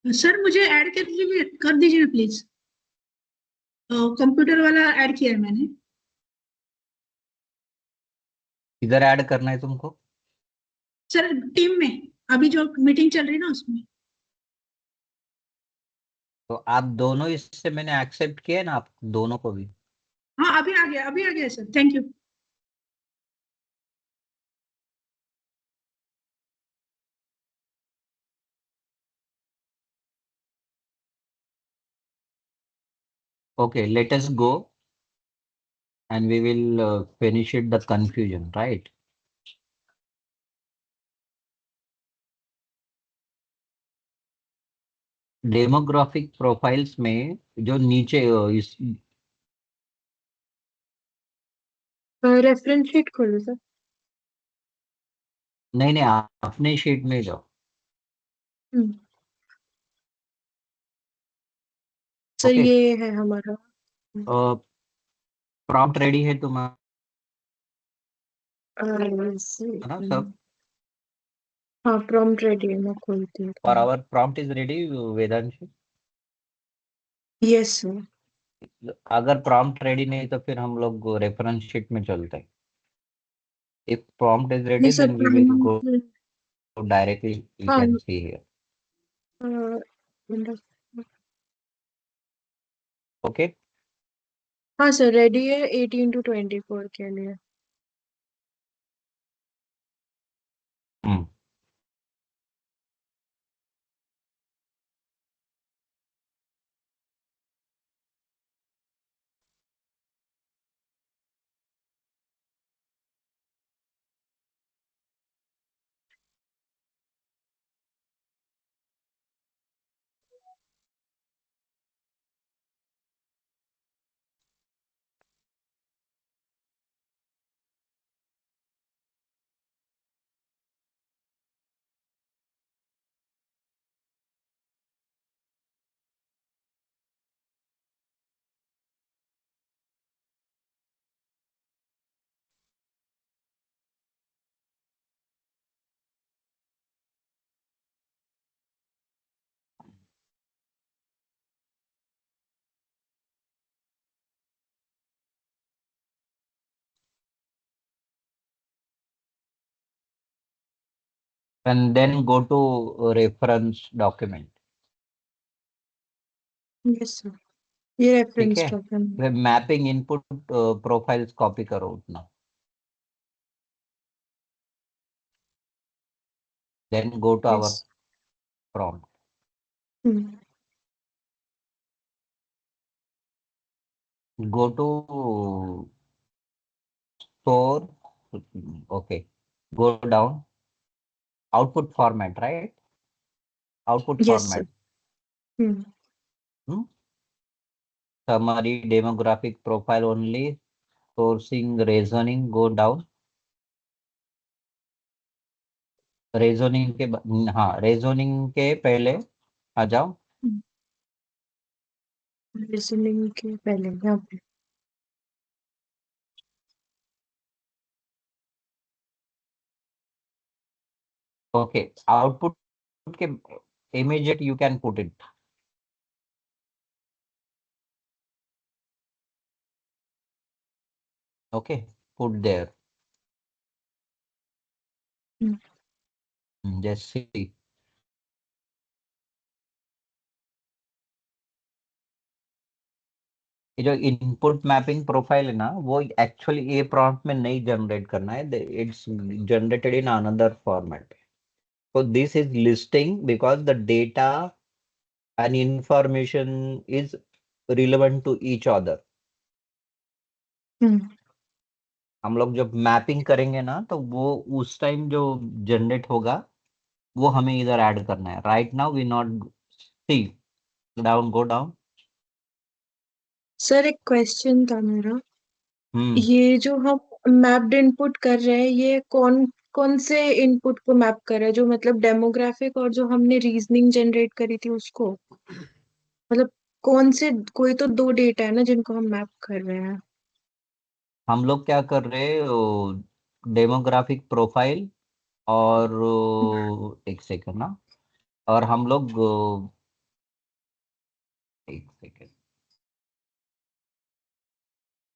Sir मुझे add कर दीजिए ना प्लीज। कंप्यूटर वाला ऐड किया है मैंने। इधर ऐड करना है तुमको? सर टीम में अभी जो मीटिंग चल रही है ना उसमें। तो आप दोनों, इससे मैंने एक्सेप्ट किया है ना, आप दोनों को भी। हाँ अभी आ गया, अभी आ गया sir, thank you. Okay, let us go and we will finish it the confusion, right? Demographic profiles में जो नीचे इस रेफरेंस शीट खोलो सर। नहीं नहीं, आप अपने शीट में जाओ। सर ओके, ये है हमारा। प्रॉम्प्ट रेडी है तुम्हारा ना सब? हाँ प्रॉम्प्ट रेडी है, मैं खोलती हूँ। और our prompt is ready Vedanshu? Yes sir. अगर प्रॉम्प्ट रेडी नहीं तो फिर हम लोग रेफरेंस शीट में चलते हैं। इफ प्रॉम्प्ट इज नहीं ready sir then we will go prompt- directly, you हाँ कैन सी हियर। ओके, हाँ सर रेडी है 18 to 24 के लिए। and then go to reference document. Yes sir, ये ठीक रेफरेंस है, डॉक्यूमेंट। फिर मैपिंग इनपुट प्रोफाइल्स कॉपी करो उतना, then go to yes. our prompt, go to store, okay, go down, output format, right? Output yes sir. format, summary, demographic profile only, sourcing, reasoning, go down, reasoning के हाँ, reasoning के पहले आ जाओ। Listening के पहले यहाँ पे। ओके, आउटपुट के immediate you can put it. Okay, put there. Just see. ये जो इनपुट मैपिंग प्रोफाइल है ना, वो एक्चुअली ये प्रॉम्प्ट में नहीं जनरेट करना है, it's generated in another format. So this is listing because the data and information is relevant to each other. हम लोग जब मैपिंग करेंगे ना तो वो उस टाइम जो जनरेट होगा वो हमें इधर ऐड करना है. Right now we not see down, go down. Sir एक क्वेश्चन था मेरा। हम्म ये जो हम मैप्ड इनपुट कर रहे हैं, ये कौन कौन से इनपुट को मैप कर रहा है? जो मतलब डेमोग्राफिक और जो हमने रीजनिंग जनरेट करी थी उसको, मतलब कौन से, कोई तो दो डेटा है ना जिनको हम मैप कर रहे हैं। हम लोग क्या कर रहे हैं, डेमोग्राफिक प्रोफाइल और एक सेकंड ना, और हम लोग एक सेकेंड,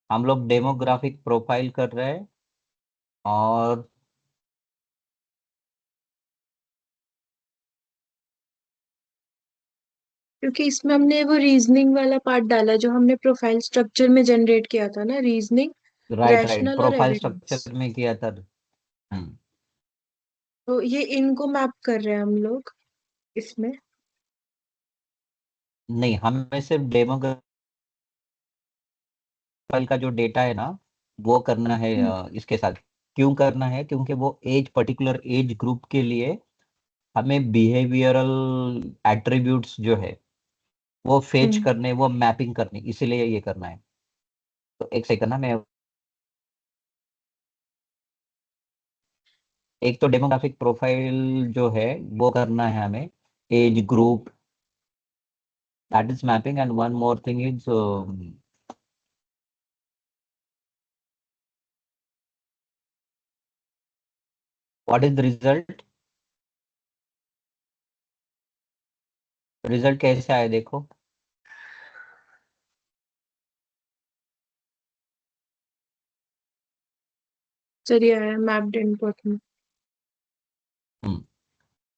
हम लोग डेमोग्राफिक प्रोफाइल कर रहे हैं और क्योंकि इसमें हमने वो रीजनिंग वाला पार्ट डाला जो हमने प्रोफाइल स्ट्रक्चर में जनरेट किया था ना, रीजनिंग, राइट राइट रैशनल और प्रोफाइल एविडेंस। स्ट्रक्चर में किया था। हम्म, तो ये इनको मैप कर रहे हैं हम लोग इसमें। नहीं, हमें सिर्फ डेमोग्राफिक का जो डेटा है ना वो करना है हम्म। इसके साथ। क्यों करना है? क्योंकि वो पर्टिकुलर एज ग्रुप के लिए हमें बिहेवियरल एट्रीब्यूट्स जो है वो फेच हम्म। करने, वो मैपिंग करनी, इसीलिए ये करना है। तो एक सेकंड ना, मैं एक तो डेमोग्राफिक प्रोफाइल जो है वो करना है हमें, age group, that is mapping, and one more thing is what is the result. Result कैसे आए देखो। चलिए आया मैप्ड इनपुट में।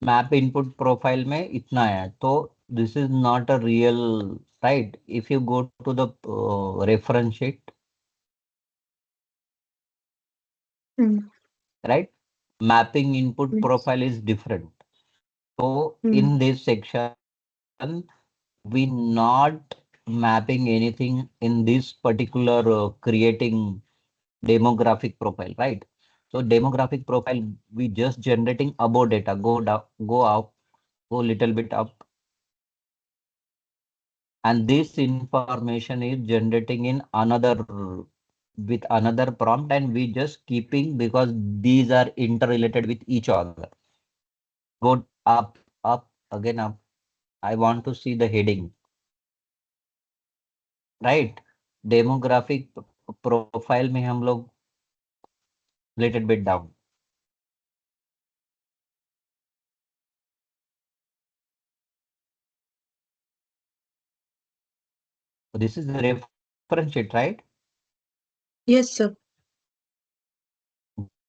मैप इनपुट प्रोफाइल में इतना है, तो this is not a real, right? If you go to the reference sheet, hmm. right, mapping input Yes. profile is different. So hmm. in this section we not mapping anything in this particular creating demographic profile, right? So demographic profile we just generating above data, go down, go up, go little bit up, and this information is generating in another with another prompt, and we just keeping because these are interrelated with each other. Go up, up, again up. I want to see the heading, right? Demographic profile में हम लोग little bit down. This is the reference sheet, right? Yes sir.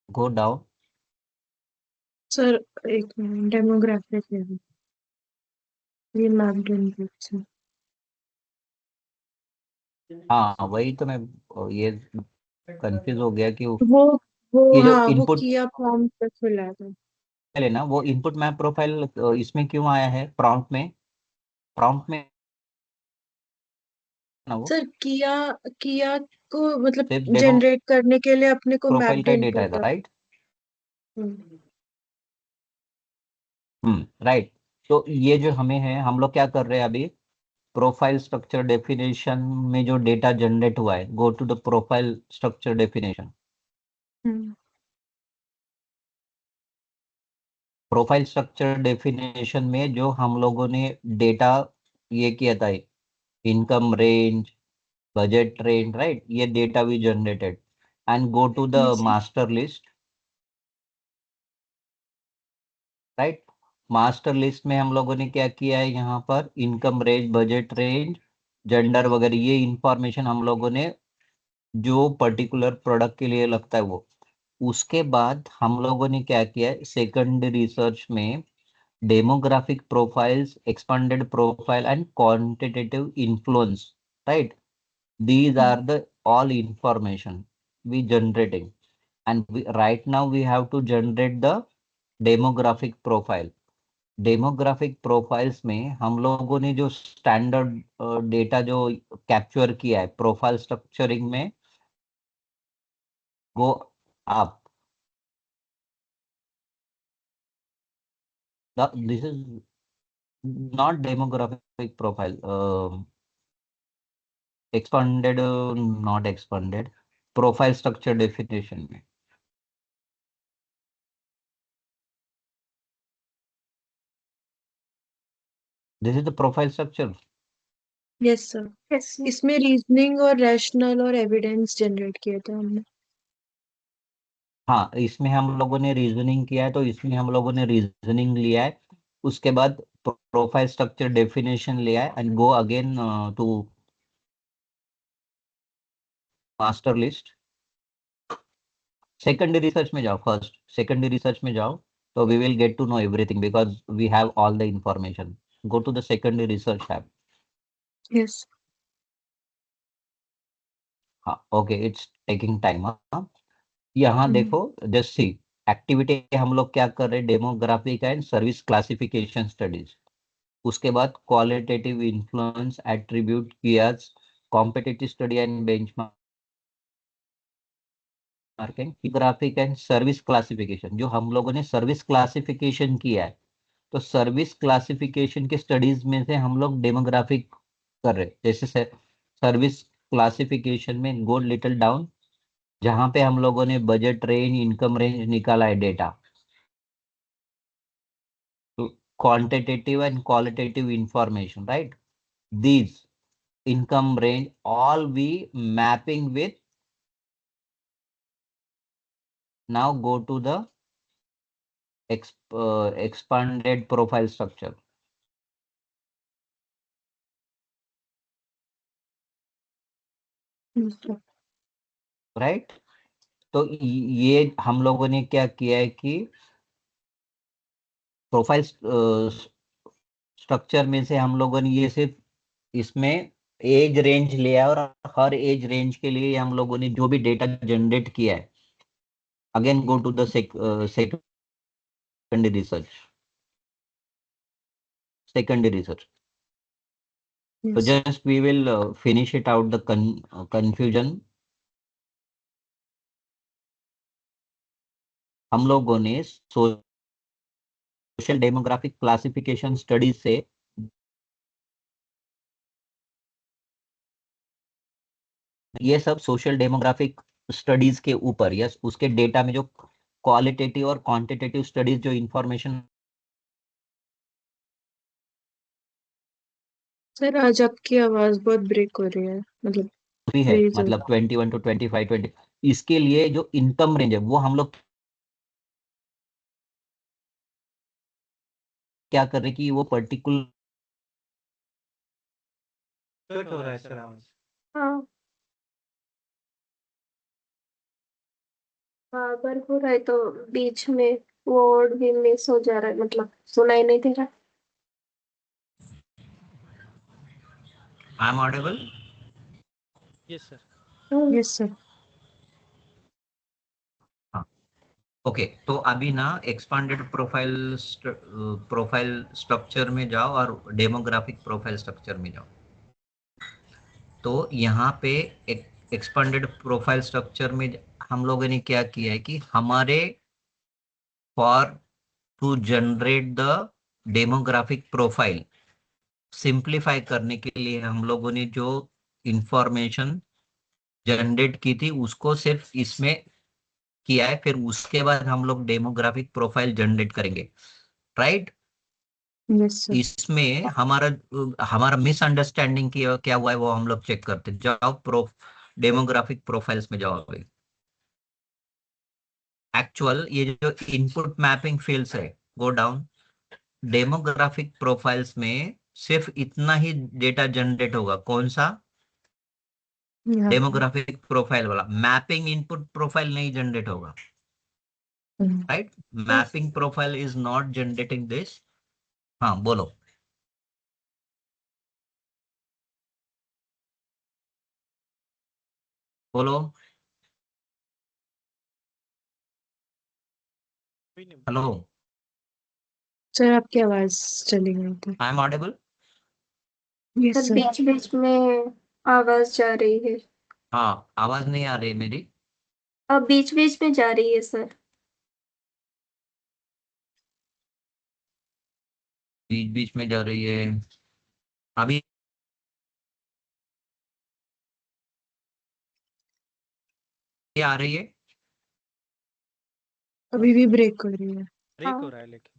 Go down. Sir एक minute, demographic है ये mapped input से। हाँ वही तो मैं ये कंफ्यूज हो गया कि वो वो ये जो हाँ, वो इनपुट किया प्रॉम्प्ट पे खुला था। है ना, वो इनपुट मैप प्रोफाइल इसमें क्यों आया है प्रॉम्प्ट में? प्रॉम्प्ट में ना वो सर किया किया को मतलब सिर्फ डेमो जनरेट करने के लिए अपने को प्रोफाइल मैप्ड का डेटा है, इनपुट। राइट? हम्म। राइट। तो ये जो हमें है, हम लोग क्या कर रहे हैं अभी, प्रोफाइल स्ट्रक्चर डेफिनेशन में जो डेटा जनरेट हुआ है, go to the profile structure definition. Hmm. Profile structure definition में जो हम लोगों ने डेटा ये किया था, income range, budget range, right, ये data we generated, and go to the yes. Master list, right? Master list में हम लोगों ने क्या किया है, यहाँ पर income range, budget range, gender वगैरह, ये इंफॉर्मेशन हम लोगों ने जो पर्टिकुलर प्रोडक्ट के लिए लगता है वो। उसके बाद हम लोगों ने क्या किया, सेकेंडरी रिसर्च में demographic profiles, expanded profile, and quantitative influence, right? These are the all information we generating, and right now we have to generate the demographic profile. Demographic profiles में हम लोगों ने जो स्टैंडर्ड डेटा जो capture किया है profile structuring में, go up, this is not demographic profile, expanded, not expanded, profile structure definition में। This is the profile structure. Yes sir, इसमें रीजनिंग और रैशनल और एविडेंस जनरेट किया था हमने। हाँ, इसमें हम लोगों ने रीजनिंग किया है, तो इसमें हम लोगों ने रीजनिंग लिया है, उसके बाद प्रोफाइल स्ट्रक्चर डेफिनेशन ले आए and go again to master list. Secondary research में जाओ, फर्स्ट सेकेंडरी रिसर्च में जाओ, तो we will get to know everything because we have all the information. Go to the secondary research tab. Yes. हाँ okay, it's taking time. हाँ, यहाँ देखो, just see activity हम लोग क्या कर रहे हैं, demographic and service classification studies. उसके बाद क्वालिटेटिव इन्फ्लुएंस एट्रीब्यूट कियाज competitive study and benchmarking, graphic and service classification. जो हम लोगों ने सर्विस क्लासिफिकेशन किया है, तो सर्विस क्लासिफिकेशन के स्टडीज में से हम लोग डेमोग्राफिक कर रहे हैं। जैसे सर्विस क्लासिफिकेशन में गो लिटिल डाउन, जहां पे हम लोगों ने बजट रेंज, इनकम रेंज निकाला है डेटा, तो quantitative and qualitative information, right? These income range all we mapping with. Now go to the expanded profile structure, right? तो ये हम लोगों ने क्या किया है कि प्रोफाइल स्ट्रक्चर में से हम लोगों ने ये सिर्फ इसमें एज रेंज लिया, और हर एज रेंज के लिए हम लोगों ने जो भी डेटा जनरेट किया है, again go to the secondary research. So just we will finish it out the confusion. हम लोगों ने सोशल डेमोग्राफिक क्लासिफिकेशन स्टडीज से ये सब सोशल डेमोग्राफिक स्टडीज के ऊपर, यस, उसके डेटा में जो क्वालिटेटिव और क्वांटिटेटिव स्टडीज जो इंफॉर्मेशन। सर आज आपकी आवाज बहुत ब्रेक हो रही है, मतलब भी है, फ्रीज हो। मतलब 21 to 25, 20, इसके लिए जो इनकम रेंज है वो हम लोग क्या कर रहे हैं कि वो पर्टिकुलर कट हो रहा है सर आवाज। हाँ, बार हो रहा है तो बीच में वर्ड भी मिस हो जा रहा है, मतलब सुनाई नहीं दे रहा। आई am audible? Yes sir. Yes sir. Okay, तो अभी ना एक्सपांडेड प्रोफाइल स्ट्रक्चर में जाओ और डेमोग्राफिक प्रोफाइल स्ट्रक्चर में जाओ। तो यहाँ पे एक्सपांडेड प्रोफाइल स्ट्रक्चर में हम लोगों ने क्या किया है कि हमारे for to generate the demographic profile simplify करने के लिए हम लोगों ने जो इंफॉर्मेशन जनरेट की थी उसको सिर्फ इसमें किया है, फिर उसके बाद हम लोग डेमोग्राफिक प्रोफाइल जनरेट करेंगे, राइट? Yes sir. इसमें हमारा हमारा मिसअंडरस्टैंडिंग क्या हुआ है वो हम लोग चेक करते हैं। जाओ डेमोग्राफिक प्रोफाइल्स में जाओ अभी। एक्चुअल ये जो इनपुट मैपिंग फील्ड्स है, गो डाउन। डेमोग्राफिक प्रोफाइल्स में सिर्फ इतना ही डेटा जनरेट होगा। कौन सा? यहाँ पे। डेमोग्राफिक प्रोफाइल वाला। मैपिंग इनपुट प्रोफाइल नहीं जनरेट होगा, right? Mapping profile is not generating this. हाँ बोलो। बोलो। हेलो, सर आपकी आवाज चली गई थी। I am audible? Yes sir sir. बीच बीच में आवाज जा रही है। हाँ, आवाज नहीं आ रही मेरी? अब बीच बीच में जा रही है सर। बीच बीच में जा रही है। अभी ये आ रही है? अभी भी ब्रेक हो रही है। ब्रेक हो हाँ। रहा है लेकिन।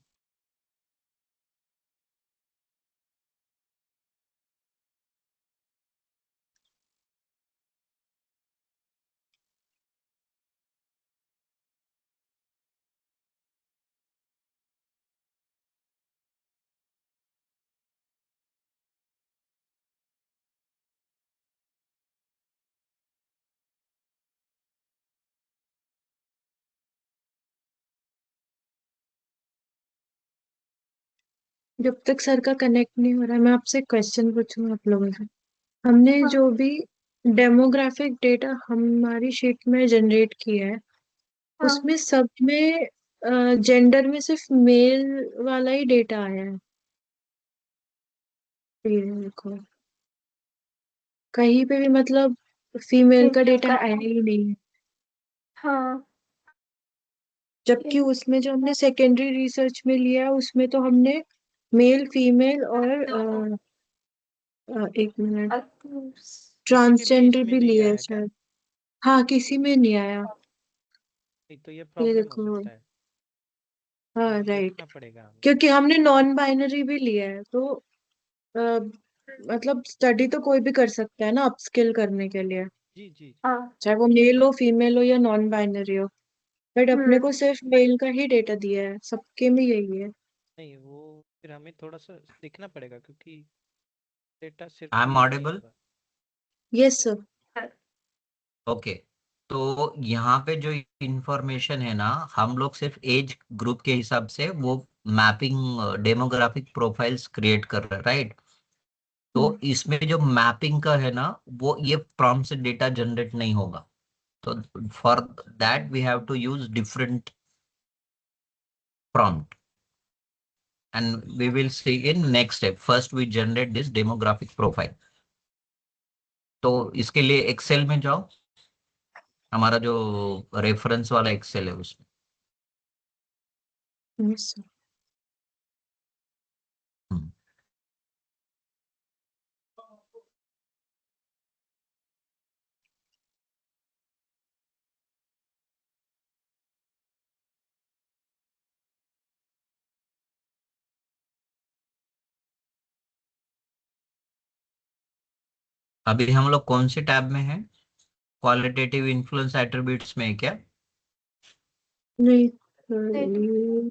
जब तक सर का कनेक्ट नहीं हो रहा है, मैं आपसे क्वेश्चन पूछूं आप लोगों से। हमने हाँ जो भी डेमोग्राफिक डेटा हमारी शीट में जनरेट किया है, हाँ उसमें सब में जेंडर में सिर्फ मेल वाला ही डेटा आया है। ये देखो, कहीं पे भी मतलब फीमेल का फीमेल डेटा का आया ही नहीं है। हाँ जबकि उसमें जो हमने सेकेंडरी रिसर्च में लिया है, उसमें तो हमने मेल फीमेल और एक मिनट, किसी के भी ट्रांसजेंडर इसमें भी नहीं लिया है आया क्या? शायद। हाँ, किसी में नहीं आया। नहीं तो ये ये प्रॉब्लम हो देखो, सकता है। हाँ ये राइट, देखना पड़ेगा हमें। क्योंकि हमने नॉन बाइनरी भी लिया है, तो अ, मतलब स्टडी तो कोई भी कर सकता है ना अपस्किल करने के लिए, जी जी। हाँ चाहे वो मेल हो फीमेल हो या नॉन बाइनरी हो। बट अपने हम्म को सिर्फ मेल का ही डेटा दिया है, सबके में यही है। नहीं वो फिर हमें थोड़ा सा देखना पड़ेगा क्योंकि डेटा सिर्फ आई एम मेल नहीं ऑडिबल? होगा। Yes sir. ओके। तो यहाँ पे जो इंफॉर्मेशन है ना, हम लोग सिर्फ एज ग्रुप के हिसाब से वो मैपिंग डेमोग्राफिक प्रोफाइल्स क्रिएट कर रहे हैं, राइट? तो इसमें जो मैपिंग का है ना, वो ये प्रॉम्प्ट से डेटा जनरेट नहीं होगा। तो for that we have to use different prompt, and we will see in next step. First we generate this demographic profile. तो इसके लिए एक्सेल में जाओ, हमारा जो रेफरेंस वाला एक्सेल है उसमें। Yes sir. हम्म, अभी हम लोग कौन से टैब में हैं? क्वालिटेटिव इन्फ्लुएंस एट्रीब्यूट्स में है क्या? नहीं, नहीं,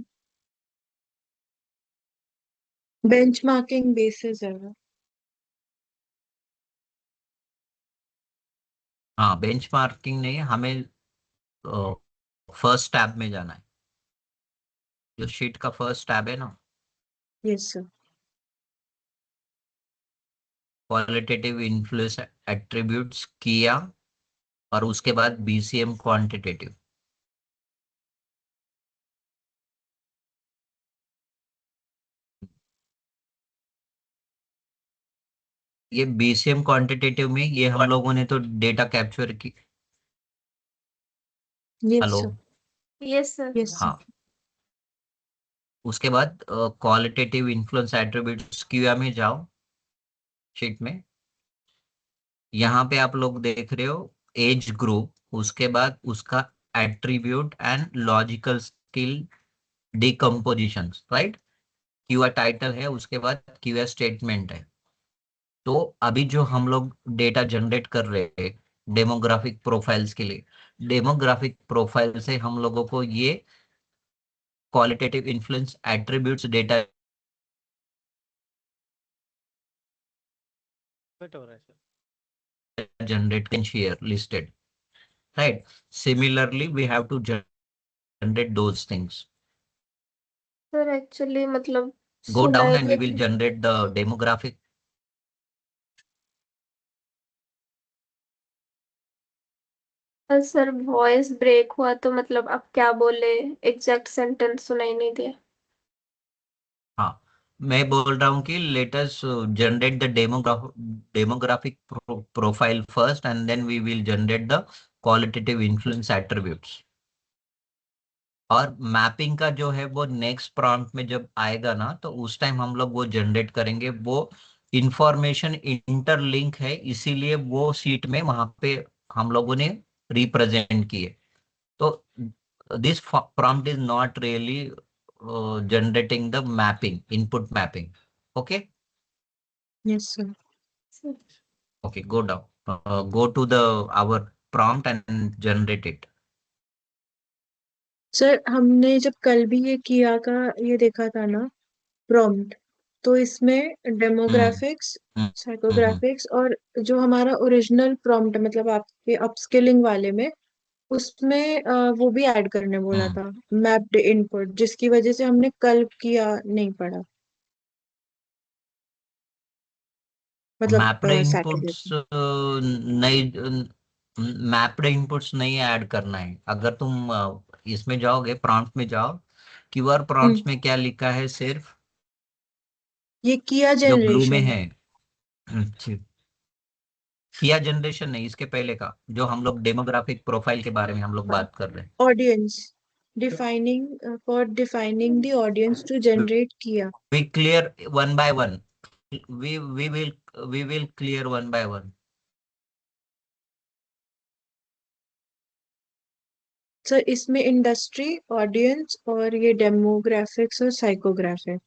बेंच मार्किंग बेसिस है वो। हाँ, बेंचमार्किंग नहीं है, हमें फर्स्ट टैब में जाना है, जो शीट का फर्स्ट टैब है ना, yes sir. Qualitative influence attributes किया, और उसके बाद बीसीएम क्वांटिटेटिव। ये बीसीएम क्वांटिटेटिव में ये हम लोगों ने तो डेटा कैप्चर की। Yes hello? Sir. Yes sir yes sir. हाँ, उसके बाद क्वालिटेटिव इन्फ्लुएंस एट्रीब्यूट्स क्यूआ में जाओ, शीट में। यहाँ पे आप लोग देख रहे हो एज ग्रुप, उसके बाद उसका attribute and logical skill decomposition, right? क्यूआ टाइटल है, उसके बाद क्यूआ स्टेटमेंट है। तो अभी जो हम लोग डेटा जनरेट कर रहे हैं डेमोग्राफिक प्रोफाइल्स के लिए, डेमोग्राफिक प्रोफाइल से हम लोगों को ये qualitative influence attributes data cut हो रहा है sir. generate can share listed, right? Similarly we have to generate those things. Sir actually मतलब Go down सुनाई and we will नहीं generate the demographic. देता सर, वॉइस ब्रेक हुआ तो मतलब आप क्या बोले, एग्जैक्ट सेंटेंस सुनाई नहीं दिया। हाँ, मैं बोल रहा हूँ कि let us generate the demographic profile first, and then we will generate the qualitative influence attributes. और मैपिंग का जो है वो नेक्स्ट प्रॉम्प्ट में जब आएगा ना, तो उस टाइम हम लोग वो जनरेट करेंगे। वो इंफॉर्मेशन इंटरलिंक है, इसीलिए वो सीट में वहां पे हम लोगों ने रिप्रेजेंट किए। तो this prompt is not really generating the mapping, input mapping. Okay? Yes sir. Okay, go down, go to the our prompt and generate it. Sir हमने जब कल भी ये किया का ये देखा था ना प्रॉम्प्ट, तो इसमें हम्म डेमोग्राफिक्स, हम्म हम्म साइकोग्राफिक्स और जो हमारा ओरिजिनल प्रॉम्प्ट मतलब आपके अपस्किलिंग वाले में, उसमें वो भी ऐड करने बोला हम्म था, मैप्ड इनपुट, जिसकी वजह से हमने कल किया नहीं पड़ा। मतलब मैप्ड सैटरडे इनपुट्स नहीं, मैप्ड इनपुट्स नहीं ऐड करना है। अगर तुम इसमें जाओगे, प्रॉम्प्ट में जाओ, कीवर्ड प्रॉम्प्ट्स में क्या लिखा है, सिर्फ ये किया जो ब्लू में जनरेशन है, किया जनरेशन नहीं, इसके पहले का जो हम लोग डेमोग्राफिक प्रोफाइल के बारे में हम लोग बात कर रहे हैं। Audience defining for defining the audience to generate किया। We clear one by one. We will clear one by one. Sir इसमें इंडस्ट्री, ऑडियंस और ये डेमोग्राफिक्स और साइकोग्राफिक।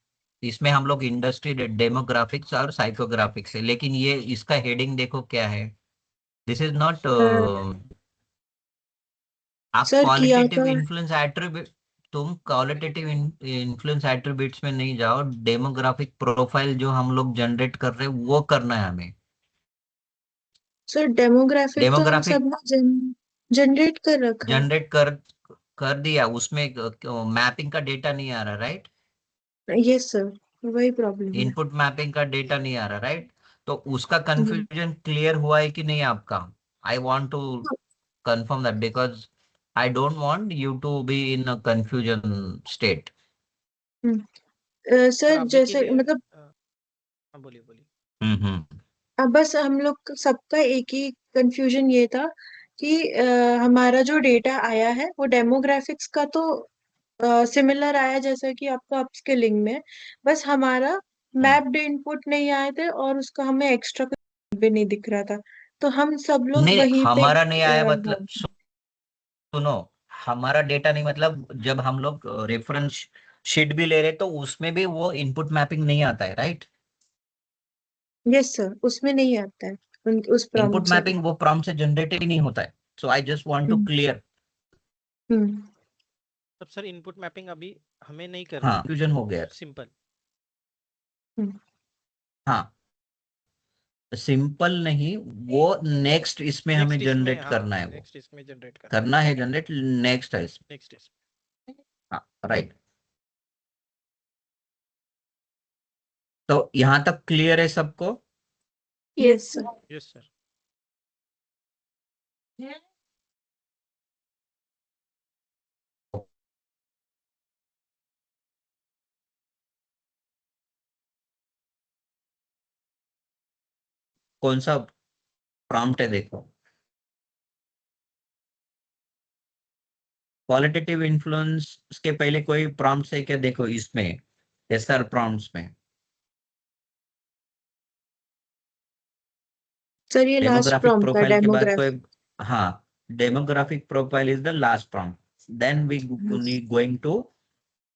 इसमें हम लोग इंडस्ट्री, डेमोग्राफिक्स और साइकोग्राफिक्स है, लेकिन ये इसका हेडिंग देखो क्या है। दिस इज नॉट, आप सर किया का क्वालिटेटिव इन्फ्लुएंस एट्रीब्यूट, तुम क्वालिटेटिव इन्फ्लुएंस एट्रीब्यूट्स में नहीं जाओ, डेमोग्राफिक प्रोफाइल जो हम लोग जनरेट कर रहे हैं वो करना है हमें। सर डेमोग्राफिक तो हम डेमोग्राफिक सब जनरेट कर रखा है। जनरेट कर दिया, उसमें मैपिंग का डेटा नहीं आ रहा, राइट? यस सर, वही प्रॉब्लम है। इनपुट मैपिंग का डेटा नहीं आ रहा, राइट? तो उसका हम्म। कंफ्यूजन क्लियर हुआ है कि नहीं आपका? I want to confirm that, because I don't want you to be in a confusion state. Sir sir अभी के जैसे लिए मतलब हाँ बोलिए बोलिए। अब बस हम लोग सबका एक ही कंफ्यूजन ये था कि हमारा जो डेटा आया है वो डेमोग्राफिक्स का तो सिमिलर आया जैसा कि आपका अपस्किलिंग में। बस हमारा मैप्ड इनपुट नहीं आए थे और उसका हमें एक्स्ट्रा कुछ भी नहीं दिख रहा था, तो हम सब लोग नहीं, वहीं पे हमारा नहीं आया हाँ। मतलब, सुनो, हमारा डेटा नहीं मतलब, जब हम लोग रेफरेंस शीट भी ले रहे तो उसमें भी वो इनपुट मैपिंग नहीं आता है, राइट? यस सर, उसमें नहीं आता है उस इनपुट प्रॉम्प्ट से भी। मैपिंग वो प्रॉम्प्ट से जनरेट ही नहीं होता है। So I just want to hmm. Clear. Hmm. तब सर इनपुट मैपिंग अभी हमें नहीं करना हाँ, है, कंफ्यूजन हो गया। सिंपल। हम्म। हाँ, सिंपल नहीं, वो नेक्स्ट इसमें हमें नेक्स्ट इसमें, जनरेट हाँ करना है, वो नेक्स्ट इसमें जनरेट करना है। करना है जनरेट, नेक्स्ट है इसमें। नेक्स्ट इसमें। हाँ, राइट। तो यहां तक क्लियर है सबको? Yes yes sir. Yes sir. कौन सा प्रॉम्प्ट है देखो, क्वालिटेटिव इन्फ्लुएंस के पहले कोई प्रॉम्प्ट है क्या, देखो इसमें एसआर प्रॉम्प्ट्स में। सर ये लास्ट डेमोग्राफिक प्रॉम्प्ट था प्रोफाइल के बाद डेमोग्राफिक। कोई, हाँ, demographic profile is the last prompt, then we going to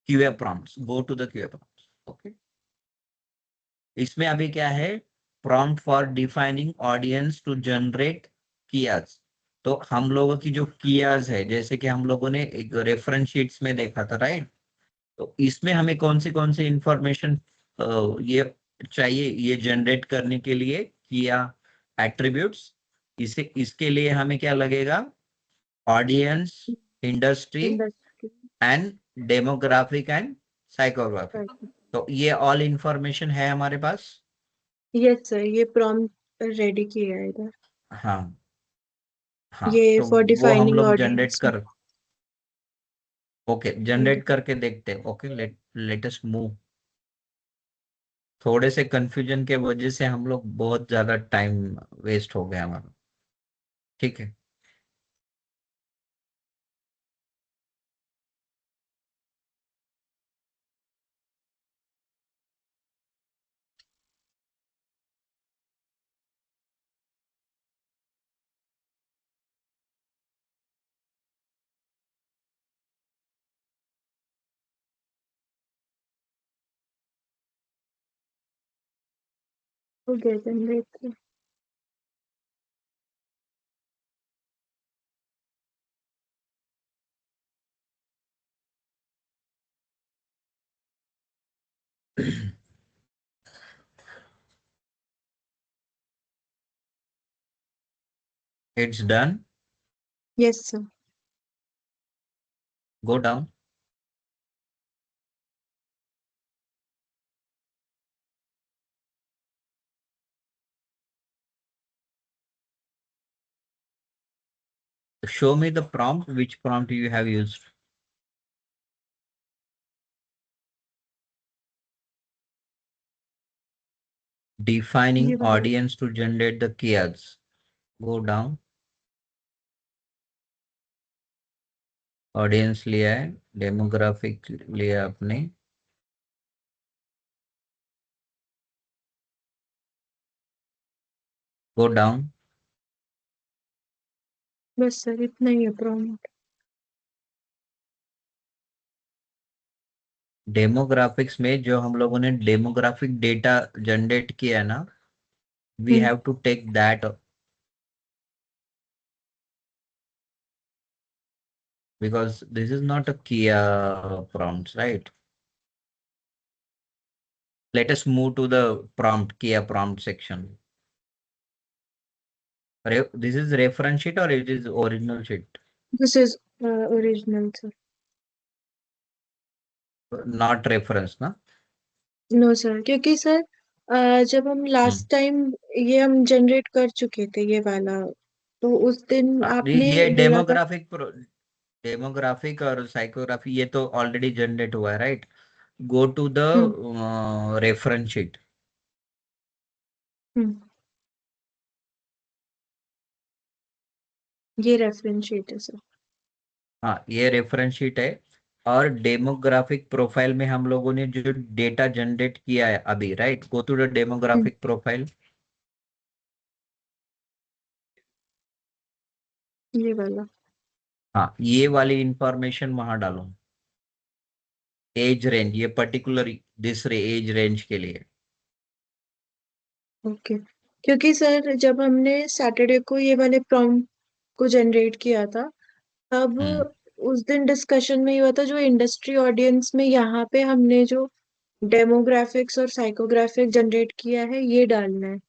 QA prompts, go to the QA prompts. Okay, इसमें अभी क्या है, prompt for defining audience to generate keywords. तो हम लोगों की जो कीवर्ड्स है, जैसे कि हम लोगों ने एक रेफरेंस शीट्स में देखा था, राइट? तो इसमें हमें कौन सी इंफॉर्मेशन ये चाहिए, ये जनरेट करने के लिए किया एट्रीब्यूट्स, इसे इसके लिए हमें क्या लगेगा, audience, industry industry. And demographic and psychographic. तो ये ऑल इंफॉर्मेशन है हमारे पास। यस सर, ये प्रॉम्प्ट रेडी किया है इधर। हाँ, हाँ, ये तो फॉर वो हम डिफाइनिंग लोग जनरेट ऑडियंस। कर, ओके, जनरेट करके देखते हैं। Okay, let us move. थोड़े से कंफ्यूजन के वजह से हम लोग बहुत ज्यादा टाइम वेस्ट हो गया हमारा, ठीक है? हो गया generate. It's done. Yes sir. Go down. show me the prompt, which prompt you have used. Defining ये वाला audience to generate the keywords. Go down. Audience लिया है, demographic लिया आपने. Go down. बस सर इतना ही है प्रॉम्प्ट। डेमोग्राफिक्स में जो हम लोगों ने डेमोग्राफिक डेटा जनरेट किया है ना, we have to take that because this is not a Kia prompt, right? Let us move to the prompt, Kia prompt section. This is reference sheet or it is original sheet? This is original sir. Not reference, ना? No sir, क्योंकि sir जब हम last time ये हम generate कर चुके थे ये वाला, तो उस दिन आपने ये दिया था। डेमोग्राफिक और साइकोग्राफी ये तो ऑलरेडी जनरेट हुआ है, right? Go to the reference sheet. ये रेफरेंस शीट है सर। हाँ, ये रेफरेंस शीट है. और डेमोग्राफिक प्रोफाइल में हम लोगों ने जो डेटा जनरेट किया है अभी, right? Go to the demographic profile. ये वाला। हाँ, ये वाली इंफॉर्मेशन वहां डालो. एज रेंज, ये पर्टिकुलर दूसरे एज रेंज के लिए. ओके, क्योंकि सर जब हमने सैटरडे को ये वाले प्रॉम्प्ट को जनरेट किया था, तब उस दिन डिस्कशन में ये हुआ था जो इंडस्ट्री ऑडियंस में यहाँ पे हमने जो डेमोग्राफिक्स और साइकोग्राफिक जनरेट किया है ये डालना है,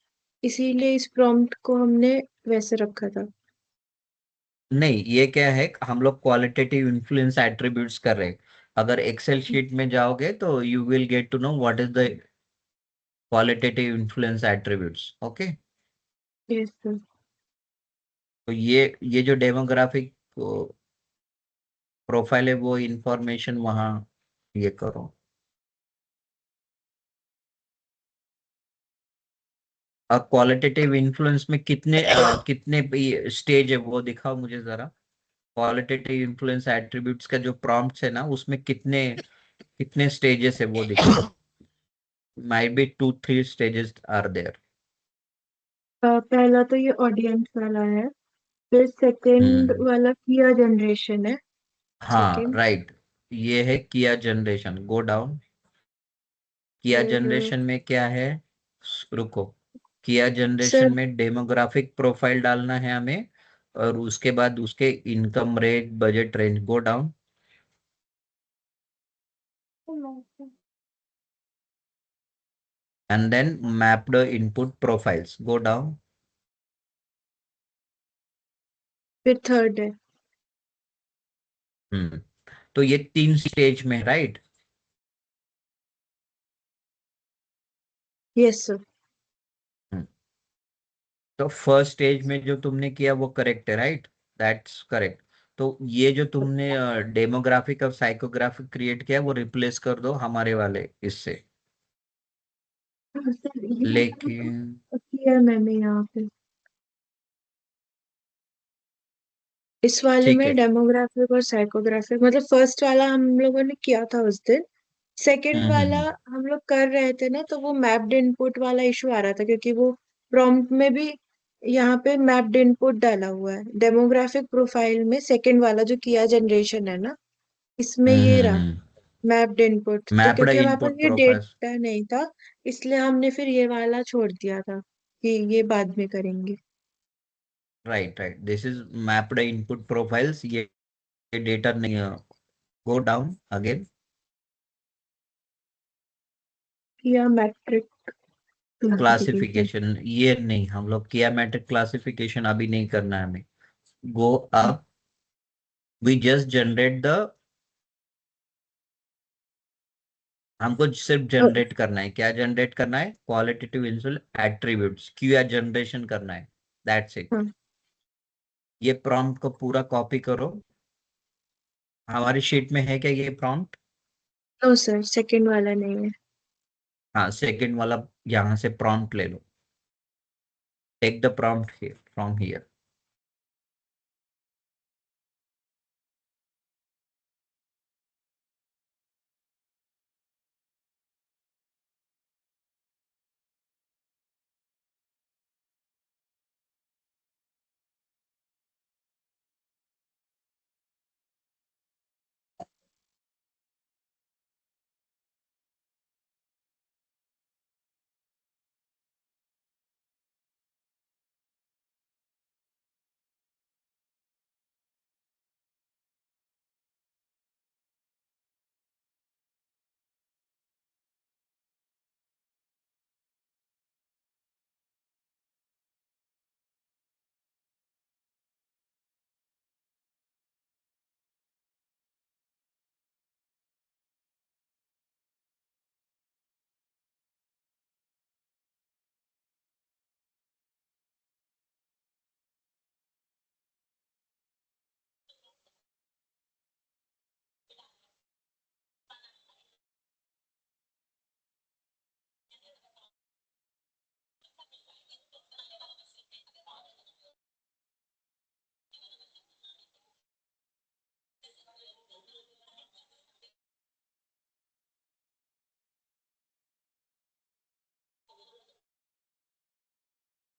इसीलिए इस प्रॉम्प्ट को हमने वैसे रखा था। नहीं, ये क्या है, हम लोग क्वालिटेटिव इन्फ्लुएंस एट्रीब्यूट्स कर रहे हैं. अगर एक्सेल शीट में जाओगे तो you will get to know what is the qualitative influence attributes. Okay, yes sir. तो ये जो डेमोग्राफिक प्रोफाइल है वो इंफॉर्मेशन वहां ये करो. अब क्वालिटेटिव इन्फ्लुएंस में कितने कितने स्टेज है वो दिखाओ मुझे जरा. क्वालिटेटिव इन्फ्लुएंस एट्रीब्यूट्स का जो प्रॉम्प्ट्स है ना, उसमें कितने कितने स्टेजेस है वो दिखाओ. Might be 2-3 stages are there. पहला तो ये ऑडियंस वाला है, फिर सेकंड वाला किया जनरेशन है। हाँ, सेकंड, राइट. ये है किया जनरेशन. Go down. किया फिर जनरेशन में क्या है? रुको. किया जनरेशन सर में डेमोग्राफिक प्रोफाइल डालना है हमें, और उसके बाद उसके income rate, budget range. Go down. And then map the input profiles. Go down. फिर थर्ड है। तो ये 3 स्टेज में, राइट? Yes sir. तो फर्स्ट स्टेज में जो तुमने किया वो करेक्ट है, राइट? That's correct. तो ये जो तुमने डेमोग्राफिक और साइकोग्राफिक क्रिएट किया वो रिप्लेस कर दो हमारे वाले इससे. सर ये लेकिन किया मैंने यहाँ पे इस वाले ठीक में है. डेमोग्राफिक और साइकोग्राफिक, मतलब फर्स्ट वाला हम लोगों ने किया था उस दिन। सेकंड वाला हम्म. हम लोग कर रहे थे ना, तो वो मैप्ड इनपुट वाला इशू आ रहा था, क्योंकि वो प्रॉम्प्ट में भी यहाँ पे मैप्ड इनपुट डाला हुआ है। डेमोग्राफिक प्रोफाइल में सेकंड वाला जो किया जनरेशन है ना, इसमें ये रहा मैप्ड इनपुट, तो मैप्ड क्योंकि हमारे पास इनपुट ये प्रोफाइल्स. डेटा नहीं था, इसलिए हमने फिर ये वाला छोड़ दिया था कि ये बाद में करेंगे। Right, right. This is mapped input profiles. ये डेटा नहीं. Go down again. किया मैट्रिक क्लासिफिकेशन। क्लासिफिकेशन ये नहीं, हम लोग किया मैट्रिक क्लासिफिकेशन अभी नहीं करना है हमें. Go up. We just generate the, हमको सिर्फ जनरेट करना है. क्या जनरेट करना है? Qualitative influence attributes. Q generation करना है. That's it. हाँ ये प्रॉम्प्ट को पूरा कॉपी करो। हमारी शीट में है क्या ये प्रॉम्प्ट? नो सर, सेकंड वाला नहीं है। हाँ, सेकंड वाला यहाँ से प्रॉम्प्ट ले लो। Take the prompt here from here.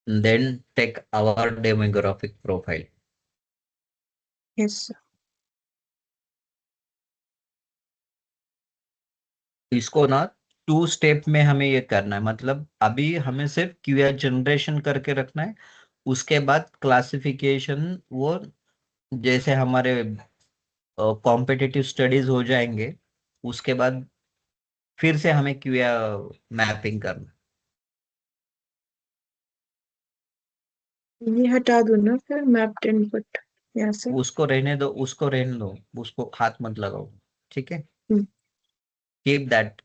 Then take our demographic profile. Yes sir. इसको ना 2 स्टेप में हमें ये करना है, मतलब अभी हमें सिर्फ क्यूआर जनरेशन करके रखना है। उसके बाद क्लासिफिकेशन वो जैसे हमारे कॉम्पिटिटिव स्टडीज हो जाएंगे, उसके बाद फिर से हमें क्यूआर मैपिंग करना। ये हटा दो ना फिर, मैप्ड इनपुट यहाँ से। उसको रहने दो, उसको रहने दो, उसको हाथ मत लगाओ। ठीक है, हम्म। Keep that.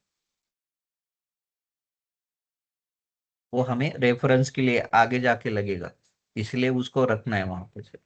वो हमें रेफरेंस के लिए आगे जाके लगेगा, इसलिए उसको रखना है वहां पे से।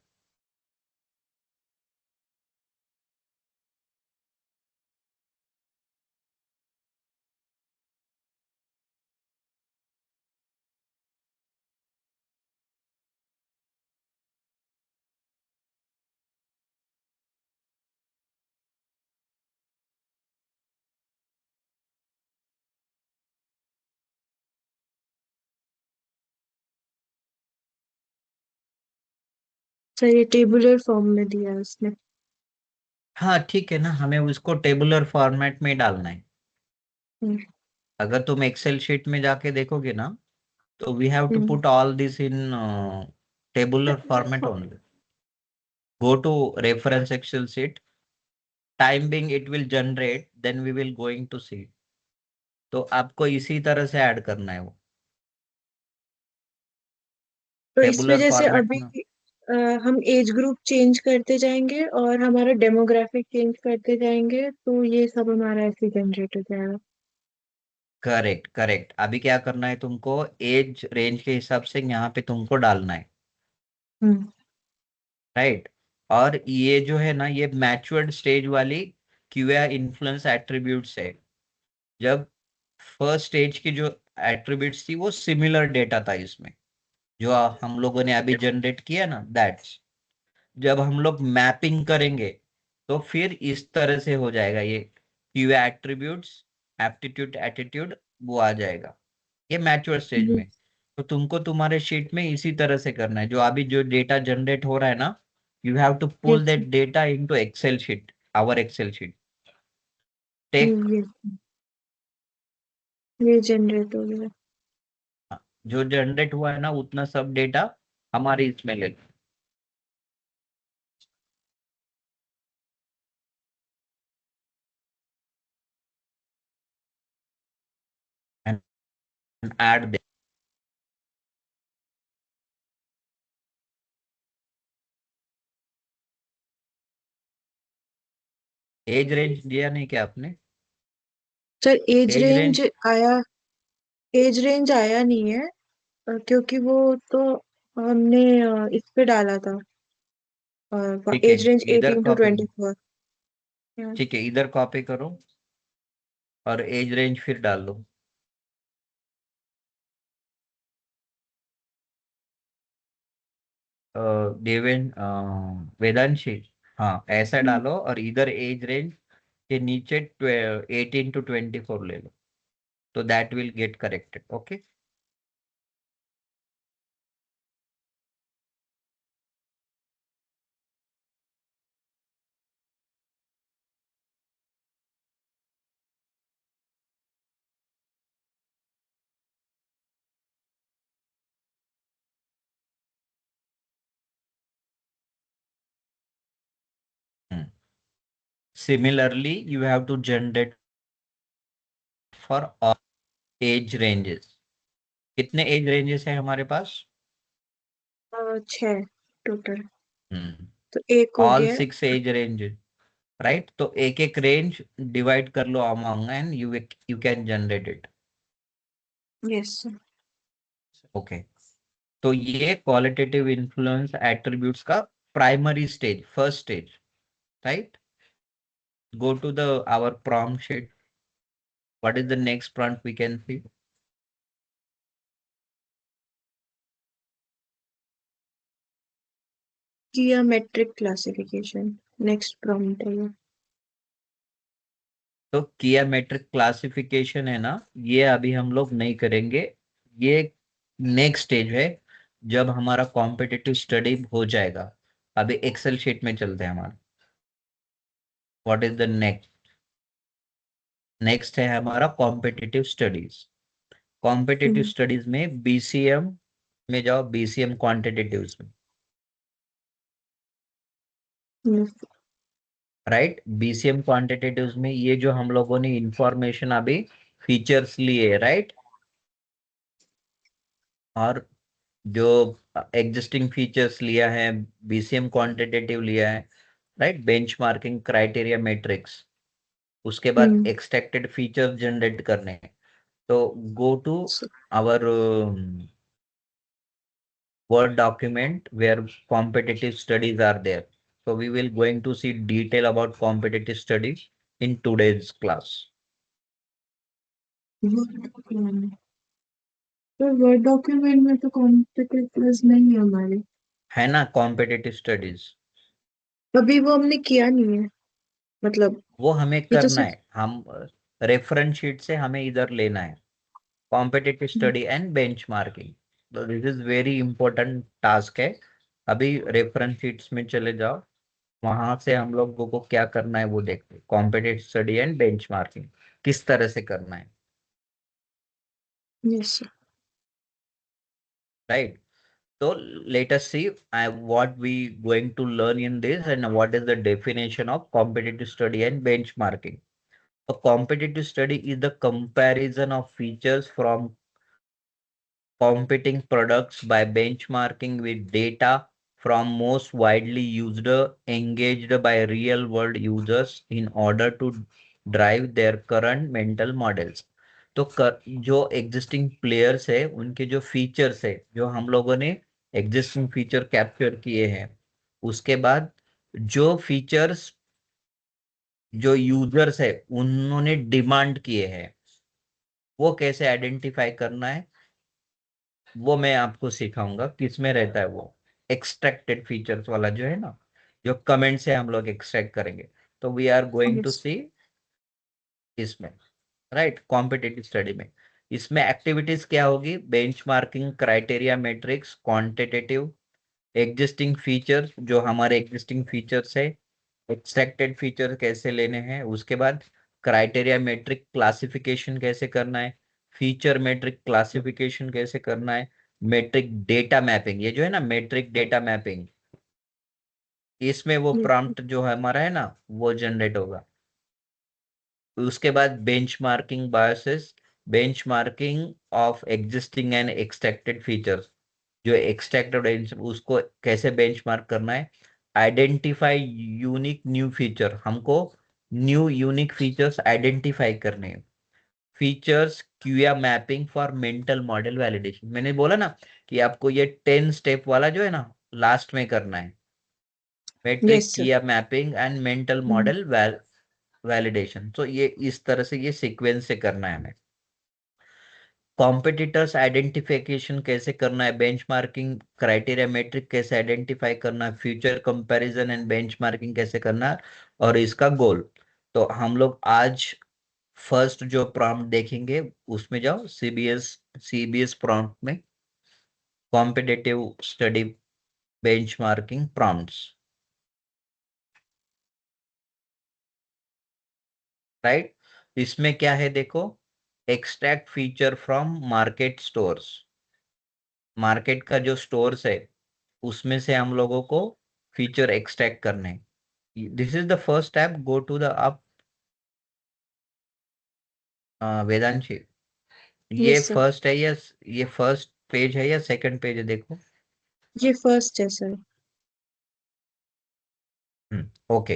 सर ये टेबुलर फॉर्म में दिया है उसने। हाँ ठीक है ना, हमें उसको टेबुलर फॉर्मेट में डालना है। हम्म। अगर तुम एक्सेल शीट में जाके देखोगे ना, तो we have to hmm. Put all this in tabular format only. Go to reference Excel sheet, time being it will generate, then we will going to see. तो आपको इसी तरह से ऐड करना है वो तो इसमें टेबुलर जैसे फॉर्मेट अभी में। हम एज ग्रुप चेंज करते जाएंगे और हमारा डेमोग्राफिक चेंज करते जाएंगे, तो ये सब हमारा ऐसे जनरेट हो जाएगा। करेक्ट करेक्ट, अभी क्या करना है तुमको, एज रेंज के हिसाब से यहाँ पे तुमको डालना है। हम्म। राइट। और ये जो है ना, ये मैच्योर्ड स्टेज वाली क्यूए इन्फ्लुएंस एट्रीब्यूट्स है। जब फर्स्ट स्टेज की जो एट्रीब्यूट्स थी वो सिमिलर डेटा था इसमें, जो हम लोगों ने अभी जनरेट किया ना, दैट्स। जब हम लोग मैपिंग करेंगे तो फिर इस तरह से हो जाएगा ये क्यूए एट्रीब्यूट्स, एप्टीट्यूड एटीट्यूड, वो आ जाएगा ये मैच्योर स्टेज हम्म। में। तो तुमको तुम्हारे शीट में इसी तरह से करना है, जो अभी जो डेटा जनरेट हो रहा है ना, you have to pull Yes. That data into excel sheet, our excel sheet. Take ये ये जनरेट हो गया। जो जनरेट हुआ है ना, उतना सब डेटा हमारे इसमें ले लो एंड ऐड। एज रेंज दिया नहीं क्या आपने? Sir age age range range आया, एज रेंज आया नहीं है, क्योंकि वो तो हमने इस पे डाला था, ठीक है, एज रेंज इधर 18 to कॉपी, 24। ठीक है, इधर कॉपी करो और एज रेंज फिर डाल दो। वेदांशी, हाँ ऐसा डालो और इधर एज रेंज के नीचे 18 to 24 ले लो, तो that will get corrected. Okay, similarly you have to generate for age ranges. कितने एज रेंजेस है हमारे पास? 6 टोटल, तो एक हो ऑल गया। 6 एज रेंजेस, राइट? तो एक एक रेंज डिवाइड कर लो among and you can generate it. Yes sir. Okay, तो ये क्वालिटेटिव इन्फ्लुएंस एट्रीब्यूट्स का primary stage, first stage, right? Go to our prompt sheet. What is the next prompt we can see? Geometric classification next prompt है ये। तो किया metric classification है ना, ये अभी हम लोग नहीं करेंगे, ये नेक्स्ट स्टेज है जब हमारा कॉम्पिटिटिव स्टडी हो जाएगा। अभी एक्सेल शीट में चलते हैं हमारा। What is the next? Next है हमारा कॉम्पिटिटिव स्टडीज। कॉम्पिटिटिव स्टडीज में बीसीएम में जाओ, बीसीएम क्वांटिटेटिव्स में, राइट? बीसीएम क्वांटिटेटिव्स में ये जो हम लोगों ने इंफॉर्मेशन अभी फीचर्स लिए, राइट? और जो एग्जिस्टिंग फीचर्स लिया है, बीसीएम क्वांटिटेटिव लिया है, राइट? बेंचमार्किंग क्राइटेरिया मैट्रिक्स, उसके बाद एक्सट्रैक्टेड फीचर्स जनरेट करने हैं। तो go to our Word document where competitive studies are there. So we will going to see detail about competitive studies in today's class. तो word document में तो competitive plus नहीं है हमारे, है ना competitive studies? अभी वो हमने किया नहीं है, मतलब वो हमें ये तो करना सिर्फ। है, हम रेफरेंस शीट से हमें इधर लेना है competitive study and benchmarking. तो this is very important task है। अभी रेफरेंस शीट्स में चले जाओ, वहां से हम लोगों को क्या करना है वो देखते, कॉम्पिटिटिव स्टडी एंड बेंचमार्किंग किस तरह से करना है, yes right? So let us see what we going to learn in this and what is the definition of competitive study and benchmarking. A competitive study is the comparison of features from competing products by benchmarking with data from most widely used, engaged by real world users in order to drive their current mental models. तो जो existing players है उनके जो features है, जो हम लोगों ने एग्जिस्टिंग फीचर कैप्चर किए हैं, उसके बाद जो फीचर्स जो यूजर्स है उन्होंने डिमांड किए हैं, वो कैसे आइडेंटिफाई करना है वो मैं आपको सिखाऊंगा। किस में रहता है वो एक्सट्रैक्टेड फीचर्स वाला जो है ना, जो कमेंट से हम लोग एक्सट्रैक्ट करेंगे, तो we are going to yes. See इसमें, राइट? कॉम्पिटिटिव स्टडी में इसमें एक्टिविटीज क्या होगी? Benchmarking criteria matrix, quantitative, existing feature, जो हमारे एग्जिस्टिंग फीचर्स है, एक्सट्रैक्टेड फीचर कैसे लेने हैं, उसके बाद क्राइटेरिया मैट्रिक क्लासिफिकेशन कैसे करना है, फीचर मैट्रिक क्लासिफिकेशन कैसे करना है, मैट्रिक डेटा मैपिंग, ये जो है ना मैट्रिक डेटा मैपिंग, इसमें वो प्रॉम्प्ट जो हमारा है ना वो जनरेट होगा। उसके बाद benchmarking biases, benchmarking of existing and extracted features, जो एक्सट्रैक्टेड उसको कैसे बेंचमार्क करना है, आइडेंटिफाई यूनिक न्यू फीचर, हमको न्यू यूनिक फीचर्स आइडेंटिफाई करने हैं, फीचर्स क्यूया mapping for mental model validation. मैंने बोला ना कि आपको ये 10 स्टेप वाला जो है ना लास्ट में करना है, मैट्रिक Yes, sir. किया mapping and mental model validation. तो ये इस तरह से ये सीक्वेंस से करना है हमें। कॉम्पिटिटर्स आइडेंटिफिकेशन कैसे करना है, बेंचमार्किंग क्राइटेरिया मैट्रिक कैसे आइडेंटिफाई करना है, फ्यूचर कंपैरिजन एंड बेंचमार्किंग कैसे करना है, और इसका गोल। तो हम लोग आज फर्स्ट जो प्रॉम्प्ट देखेंगे उसमें जाओ, सीबीएस प्रॉम्प्ट में competitive study benchmarking prompts, right. इसमें क्या है देखो, extract feature from market stores. Market का जो स्टोर्स है उसमें से हम लोगों को फीचर एक्सट्रैक्ट करने हैं। This is the first step, go to the up Vedanshi. ये Yes, sir. फर्स्ट है या ये फर्स्ट पेज है या सेकंड पेज है देखो। ये फर्स्ट है सर। ओके,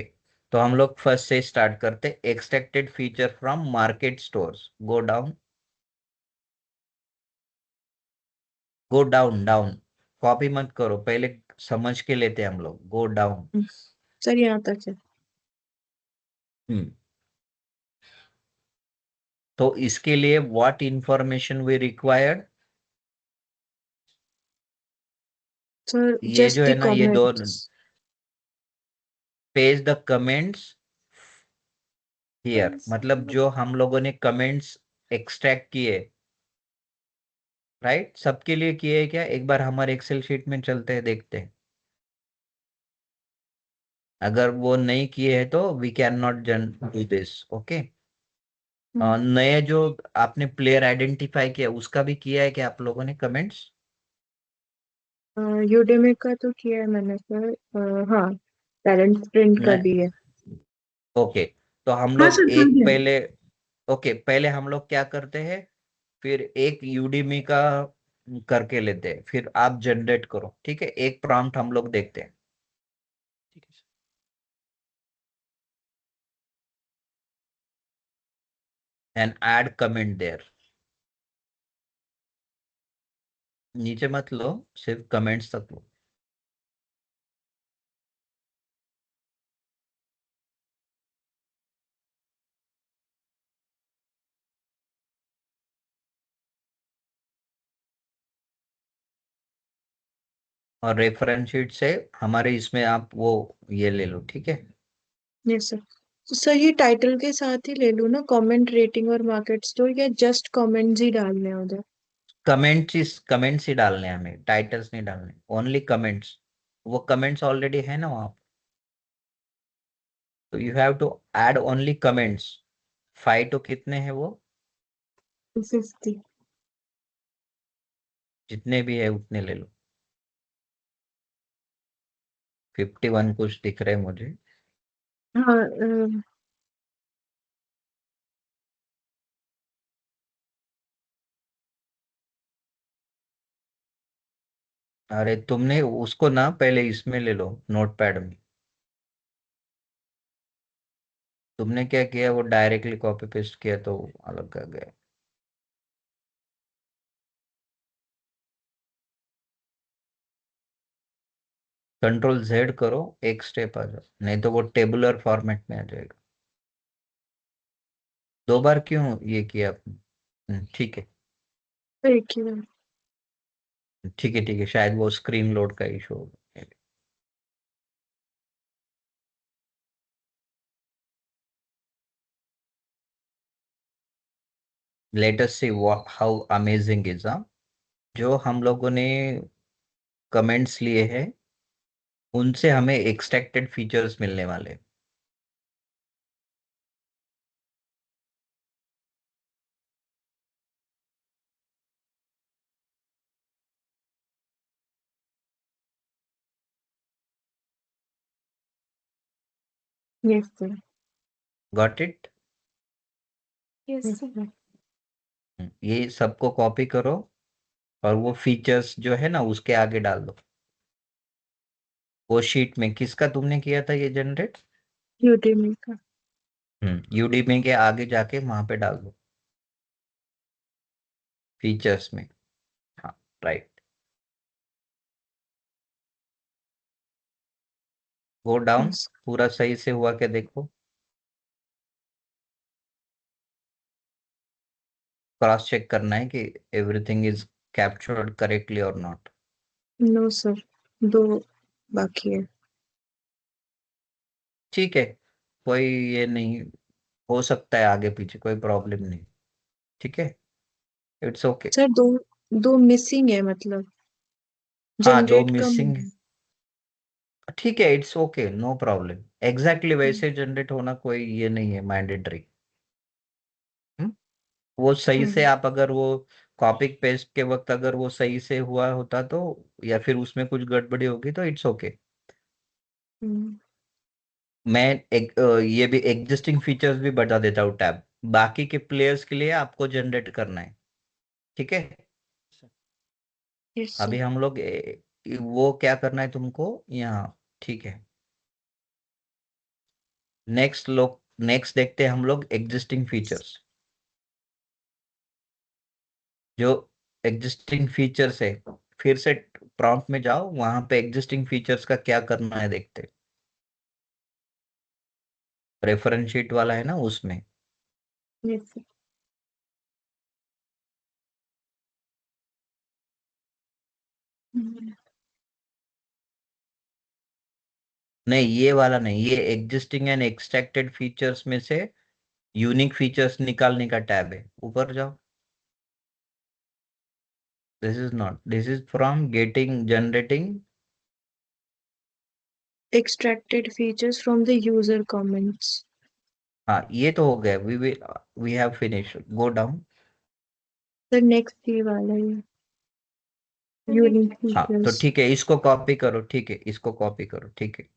तो हम लोग फर्स्ट से स्टार्ट करते। Extracted feature from market stores, go down, go down down, copy मत करो, पहले समझ के लेते हैं हम लोग। गो डाउन। सर यहाँ तक है। तो इसके लिए what information we required, sir ये जस्ट जो है द ना, ये दो comments. Page the comments here, मतलब जो हम लोगों ने कमेंट्स एक्सट्रैक्ट किए, राइट, सबके लिए किए क्या, एक बार हमारे एक्सेल शीट में चलते हैं देखते हैं। अगर वो नहीं किए हैं तो we can not do this, okay. नए जो आपने प्लेयर आइडेंटिफाई किया उसका भी किया है क्या आप लोगों ने कमेंट्स? यूडेमी का तो किया है मैंने सर। हाँ, टैलेंट स्प्रिंट का भी है। ओके, तो हम हाँ लोग सर, कर एक दिया। पहले, ओके पहले हम लोग क्या करते हैं, फिर एक यूडीमी का करके लेते हैं, फिर आप जनरेट करो, ठीक है। एक प्रॉम्प्ट हम लोग देखते हैं। ठीक है सर। एंड ऐड कमेंट देयर, नीचे मत लो, सिर्फ कमेंट्स तक लो। और रेफरेंस शीट से हमारे इसमें आप वो ये ले लो, ठीक है। Yes sir. तो सर ये टाइटल के साथ ही ले लूँ ना, कमेंट रेटिंग और मार्केट स्टोर, या जस्ट कमेंट्स ही डालने हैं उधर? कमेंट्स ही डालने हैं हमें, टाइटल्स नहीं डालने, ओनली कमेंट्स। वो कमेंट्स ऑलरेडी है ना वहां पे, तो you have to add only comments. 5 तो कितने हैं वो, 250। जितने भी है उतने ले लो। 51 कुछ दिख रहे हैं मुझे। हाँ, अरे तुमने उसको ना पहले इसमें ले लो, नोटपैड में। तुमने क्या किया, वो डायरेक्टली कॉपी पेस्ट किया तो अलग कर गया। कंट्रोल जेड करो, एक स्टेप आ जाओ, नहीं तो वो टेबुलर फॉर्मेट में आ जाएगा। 2 बार क्यों ये किया आपने? ठीक है, एक ही बार। ठीक है, ठीक है, शायद वो स्क्रीन लोड का इशू होगा। Let us see how amazing is, जो हम लोगों ने कमेंट्स लिए हैं उनसे हमें एक्सट्रैक्टेड फीचर्स मिलने वाले हैं। Yes sir. Got it? Yes yes sir. Sir. ये सबको कॉपी करो और वो फीचर्स जो है ना उसके आगे डाल दो। वो शीट में किसका तुमने किया था ये जनरेट? यूडेमी का। यूडीमी के आगे जाके वहां पे डाल दो, फीचर्स में। हाँ, राइट। Go down, Yes. पूरा सही से हुआ क्या देखो, क्रॉस चेक करना है कि एवरीथिंग इज कैप्चर्ड करेक्टली और नॉट। No, sir. दो बाकी है। ठीक है, कोई ये नहीं, हो सकता है आगे पीछे, कोई प्रॉब्लम नहीं। ठीक है, इट्स ओके। सर दो दो मिसिंग है, मतलब हाँ, दो जनरेट कम मिसिंग, है। ठीक है, it's okay, no problem. Exactly वैसे जनरेट होना कोई ये नहीं है मैंडेटरी। वो सही से हम्म, आप अगर वो कॉपी पेस्ट के वक्त अगर वो सही से हुआ होता तो, या फिर उसमें कुछ गड़बड़ी होगी तो इट्स ओके। हम्म, मैं ये भी एग्जिस्टिंग फीचर्स भी बता देता हूँ टैब, बाकी के प्लेयर्स के लिए आपको जनरेट करना है। ठीक है, yes, sir. अभी हम लोग वो क्या करना है तुमको यहाँ। ठीक है, नेक्स्ट देखते हैं हम लोग एग्जिस्टिंग फीचर्स। जो एग्जिस्टिंग फीचर्स है, फिर से प्रॉम्प्ट में जाओ, वहां पे एग्जिस्टिंग फीचर्स का क्या करना है देखते हैं। रेफरेंस शीट वाला है ना उसमें। Yes, sir. हम्म, नहीं, ये वाला नहीं, ये एग्जिस्टिंग एंड एक्सट्रैक्टेड फीचर्स में से यूनिक फीचर्स निकालने का टैब है, ऊपर जाओ। This is not, this is from getting generating. extracted features from the user comments. हाँ, ये तो हो गया, we have finish, go down. Sir next ये वाला है, यूनिक हाँ तो फीचर्स। ठीक है, इसको कॉपी करो, ठीक है, इसको कॉपी करो, ठीक है,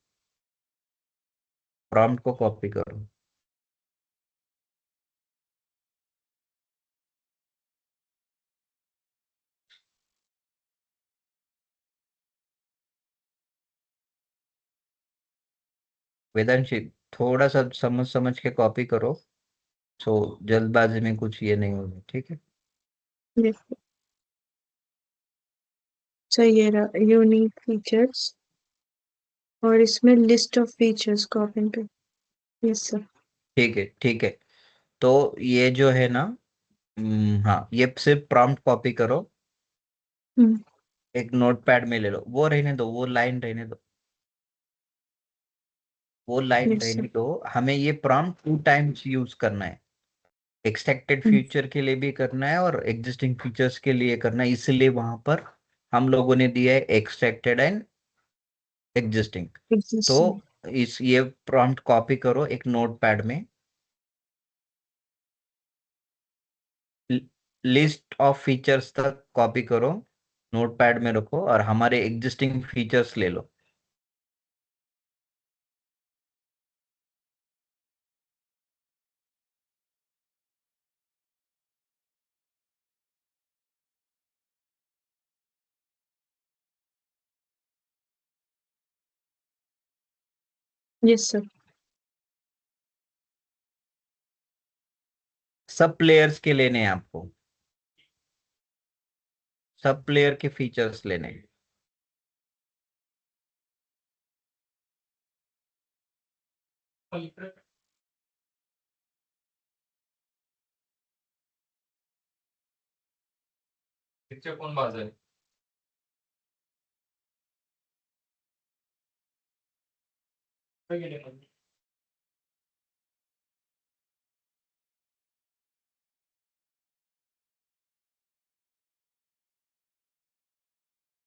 प्रॉम्प्ट को कॉपी करो। वेदांशी, थोड़ा सा समझ समझ के कॉपी करो, सो जल्दबाजी में कुछ ये नहीं होगा, ठीक है। यस सर, ये रहा यूनिक फीचर्स, और इसमें लिस्ट ऑफ फीचर्स को ओपन कर। Yes sir. ठीक है, ठीक है, तो ये जो है ना, हाँ, ये सिर्फ प्रॉम्प्ट कॉपी करो, हम्म, एक नोटपैड में ले लो, वो रहने दो, वो लाइन रहने दो, वो लाइन यस सर। रहने दो। हमें ये प्रॉम्प्ट 2 टाइम्स यूज करना है, एक्सट्रैक्टेड हम्म, फीचर के लिए भी करना है और एग्जिस्टिंग फीचर्स के लिए करना है, इसलिए वहां पर हम लोगों ने दिया है एक्सट्रैक्टेड एंड एग्जिस्टिंग। तो एग्जिस्टिंग। इस ये प्रॉम्प्ट कॉपी करो एक नोटपैड में, लिस्ट ऑफ फीचर्स तक कॉपी करो, नोटपैड में रखो और हमारे एग्जिस्टिंग फीचर्स ले लो। Yes sir. सब प्लेयर्स के लेने हैं आपको, सब प्लेयर के फीचर्स लेने हैं।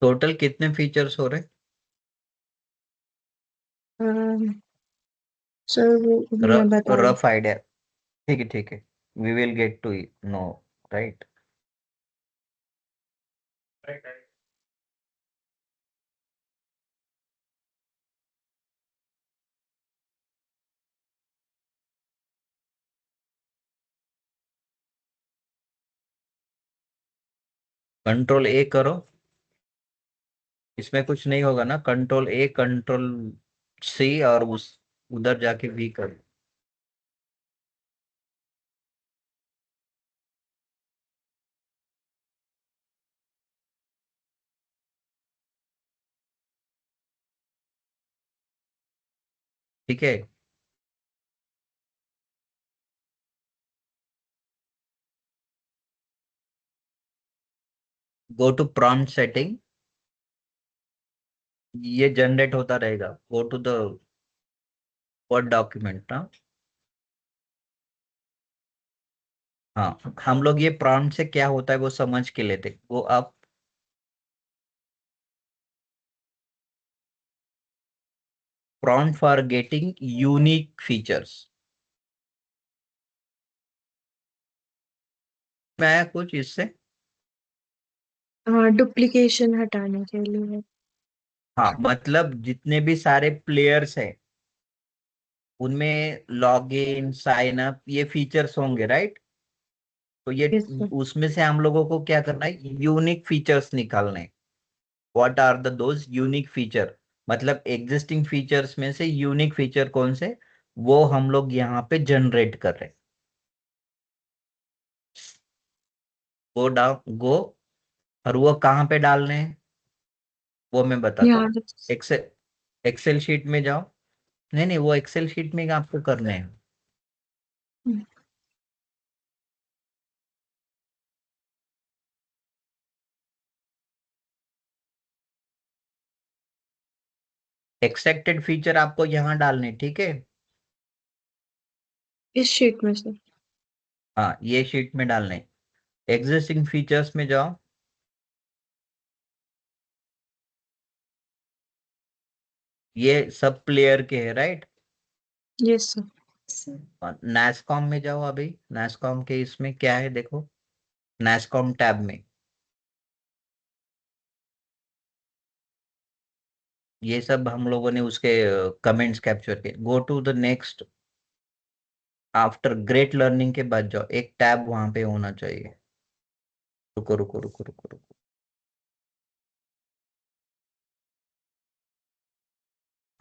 टोटल कितने फीचर्स हो रहे? सर वो मैं बता रही रफ आइडिया, ठीक है, ठीक है, we will get to know, right. Control A करो, इसमें कुछ नहीं होगा ना, कंट्रोल A, कंट्रोल C और उस उधर जाके V करो। ठीक है। गो टू प्रॉम्प्ट सेटिंग, ये जनरेट होता रहेगा। Go to the word document ना। हाँ, हम लोग ये प्रॉम्प्ट से क्या होता है वो समझ के लेते। वो आप prompt for getting unique features में आया कुछ इससे। हाँ, डुप्लीकेशन हटाने के लिए। हाँ, मतलब जितने भी सारे प्लेयर्स हैं उनमें लॉग इन साइन अप ये फीचर्स होंगे, राइट। तो ये यस सर। उसमें से हम लोगों को क्या करना है, यूनिक फीचर्स निकालने हैं। What are the those unique feature, मतलब एग्जिस्टिंग फीचर्स में से यूनिक फीचर कौन से, वो हम लोग यहाँ पे जनरेट कर रहे हैं। गो डाउन, गो, और वो कहाँ पे डालने हैं वो मैं बताता यहाँ हूँ। एक्सेल, एक्सेल शीट में जाओ। नहीं नहीं, वो एक्सेल शीट में आपको करने हैं। एक्सट्रैक्टेड फीचर आपको यहाँ डालने, ठीक है। इस शीट में से। हाँ, ये शीट में डालने। एग्जिस्टिंग फीचर्स में जाओ। ये सब प्लेयर के है, राइट। Yes sir. नैसकॉम में जाओ। अभी नैसकॉम के इसमें क्या है देखो, नैसकॉम टैब में ये सब हम लोगों ने उसके कमेंट्स कैप्चर किए। Go to the next, after great learning के बाद जाओ, एक टैब वहां पे होना चाहिए। रुको रुको रुको रुको रुको।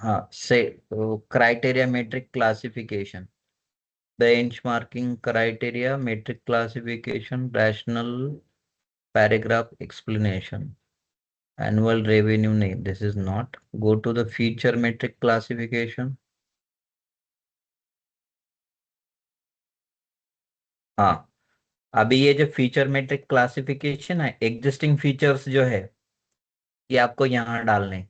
हाँ, से criteria metric classification, benchmarking criteria, metric classification, rational paragraph explanation, annual revenue नहीं, this is not. Go to the feature metric classification. हाँ, अभी ये जो फीचर मेट्रिक क्लासिफिकेशन है, एग्जिस्टिंग फीचर्स जो है ये आपको यहाँ डालने,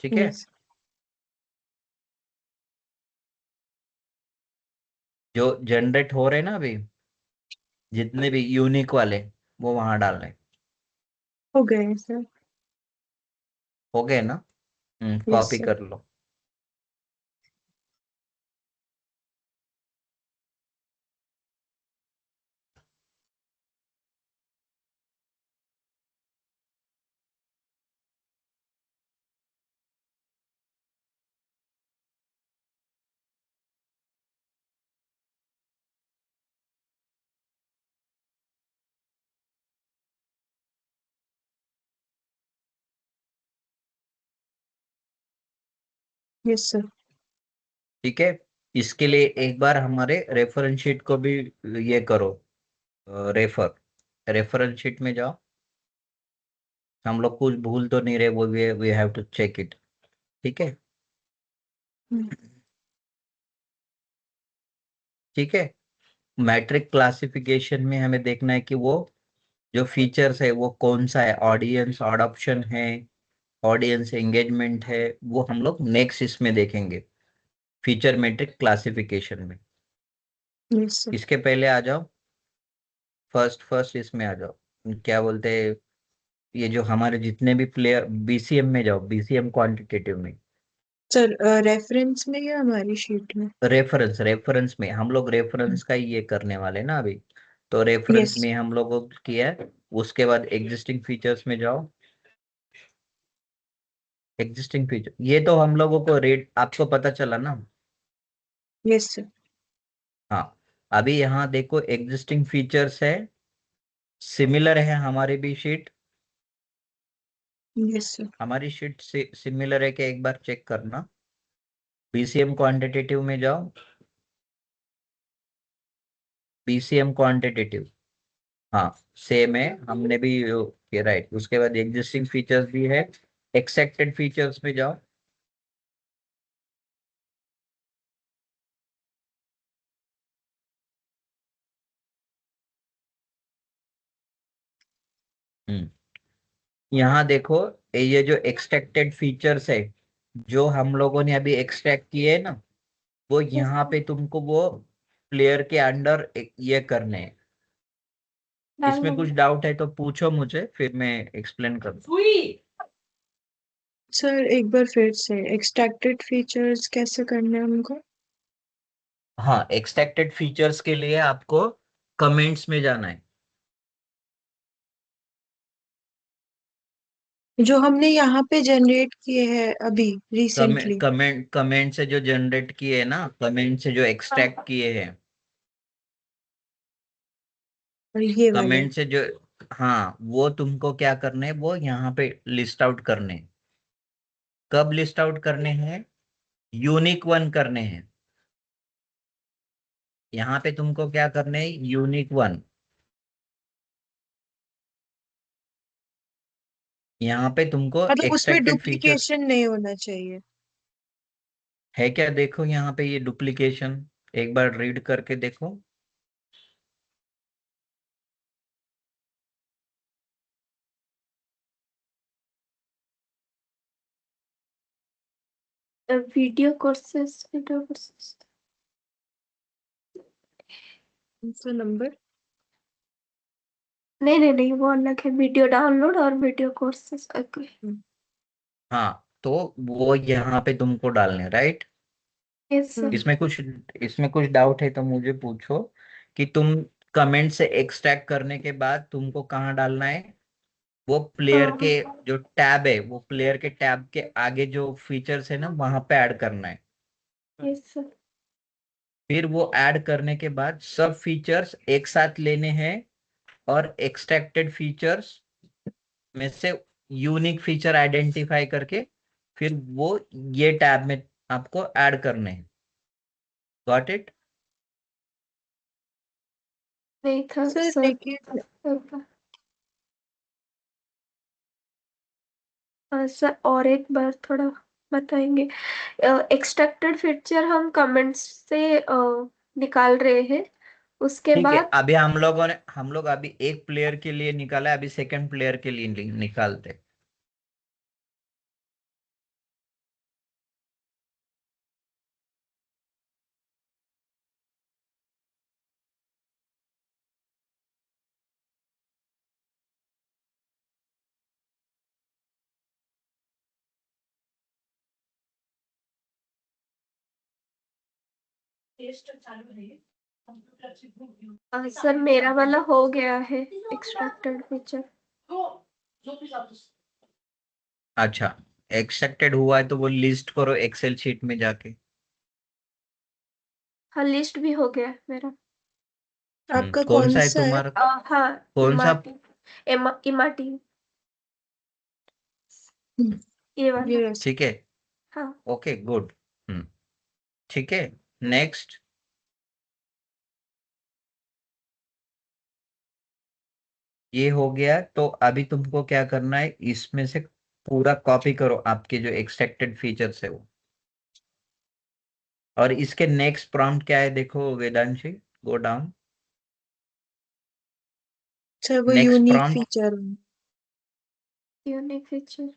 ठीक है। यस। जो जनरेट हो रहे हैं ना अभी, जितने भी यूनिक वाले, वो वहां डालने। हो गए सर। हो गए ना। Yes copy sir. कर लो। Yes sir. ठीक है, इसके लिए एक बार हमारे रेफरेंस शीट को भी ये करो, रेफर, रेफरेंस शीट में जाओ। हम लोग कुछ भूल तो नहीं रहे, वो we have to check it, ठीक है। ठीक है, मैट्रिक क्लासिफिकेशन में हमें देखना है कि वो जो फीचर्स है वो कौन सा है, ऑडियंस अडॉप्शन है, ऑडियंस एंगेजमेंट है, वो हम लोग नेक्स्ट इसमें देखेंगे, फीचर मैट्रिक क्लासिफिकेशन में। Yes sir. इसके पहले आ जाओ, फर्स्ट फर्स्ट इसमें आ जाओ, क्या बोलते हैं, ये जो हमारे जितने भी प्लेयर, बीसीएम में जाओ, बीसीएम क्वांटिटेटिव में। सर रेफरेंस में या हमारी शीट में? रेफरेंस, रेफरेंस में हम लोग रेफरेंस का ही ये करने वाले ना अभी। तो रेफरेंस यस। में हम लोगों को किया है। उसके बाद एग्जिस्टिंग फीचर्स में जाओ। एग्जिस्टिंग फीचर, ये तो हम लोगों को रेट आपको पता चला ना। Yes sir. हाँ, अभी यहाँ देखो एग्जिस्टिंग फीचर्स है, सिमिलर है हमारी भी शीट। Yes sir. हमारी शीट से सिमिलर है कि एक बार चेक करना। बीसीएम क्वांटिटेटिव में जाओ, बीसीएम क्वांटिटेटिव, हाँ सेम है, हमने भी ये राइट। उसके बाद एग्जिस्टिंग फीचर्स भी है, एक्सेप्टेड फीचर्स में जाओ। यहाँ देखो, ये जो एक्सट्रैक्टेड फीचर्स है जो हम लोगों ने अभी एक्सट्रैक्ट किए है ना, वो यहाँ पे तुमको वो प्लेयर के अंडर ये करने हैं। इसमें कुछ डाउट है तो पूछो मुझे, फिर मैं एक्सप्लेन कर दूँ। सर एक बार फिर से एक्सट्रैक्टेड फीचर्स कैसे करने हैं हमको? हाँ, एक्सट्रैक्टेड फीचर्स के लिए आपको कमेंट्स में जाना है। जो हमने यहाँ पे जनरेट किए हैं अभी रिसेंटली। कमेंट से जो जनरेट किए है ना, कमेंट से जो एक्सट्रैक्ट किए हैं, और ये वाले कमेंट से जो, हाँ, वो तुमको क्या करने हैं, वो यहाँ पे लिस्ट आउट करने हैं। कब लिस्ट आउट करने हैं? यूनिक वन करने हैं। यहाँ पे तुमको क्या करने हैं? Unique one. यहाँ पे तुमको मतलब उसमें एक्सट्रैक्टेड फीचर्स डुप्लीकेशन नहीं होना चाहिए। है क्या? देखो यहाँ पे ये डुप्लीकेशन एक बार रीड करके देखो। वीडियो कोर्सेस कौन नंबर? नहीं वो अलग है, वीडियो डाउनलोड और वीडियो कोर्सेस। हाँ, तो वो यहाँ पे तुमको डालने, राइट? Yes sir. इसमें कुछ डाउट है तो मुझे पूछो कि तुम कमेंट से एक्सट्रैक्ट करने के बाद तुमको कहाँ डालना है? वो प्लेयर के जो टैब है, वो प्लेयर के टैब के आगे जो फीचर्स है ना, वहां पे ऐड करना है। Yes sir. फिर वो ऐड करने के बाद सब फीचर्स एक साथ लेने हैं और एक्सट्रैक्टेड फीचर्स में से यूनिक फीचर आइडेंटिफाई करके फिर वो ये टैब में आपको ऐड करने हैं। Got it? नहीं था सर सर। लेकिन सर और एक बार थोड़ा बताएंगे। एक्सट्रैक्टेड फीचर हम कमेंट्स से निकाल रहे हैं, उसके ठीक है, बाद अभी हम लोग अभी एक प्लेयर के लिए निकाला है, अभी सेकंड प्लेयर के लिए निकालते हैं। सर मेरा वाला हो गया है एक्सट्रैक्टेड फीचर। अच्छा, एक्सेप्टेड हुआ है तो वो लिस्ट करो एक्सेल शीट में जाके। हाँ लिस्ट भी हो गया है मेरा। आपका कौन कौन सा है सा है? तुम्हारा? हाँ कौन सा? इमाटी। इमाटी हम्म, ये वाला। ये ठीक है, हाँ ओके, गुड। ठीक है, नेक्स्ट। ये हो गया तो अभी तुमको क्या करना है, इसमें से पूरा कॉपी करो आपके जो एक्सट्रैक्टेड फीचर्स है वो। और इसके नेक्स्ट प्रॉम्प्ट क्या है देखो वेदांशी, गो डाउन। सर वो next unique prompt, feature. Unique feature.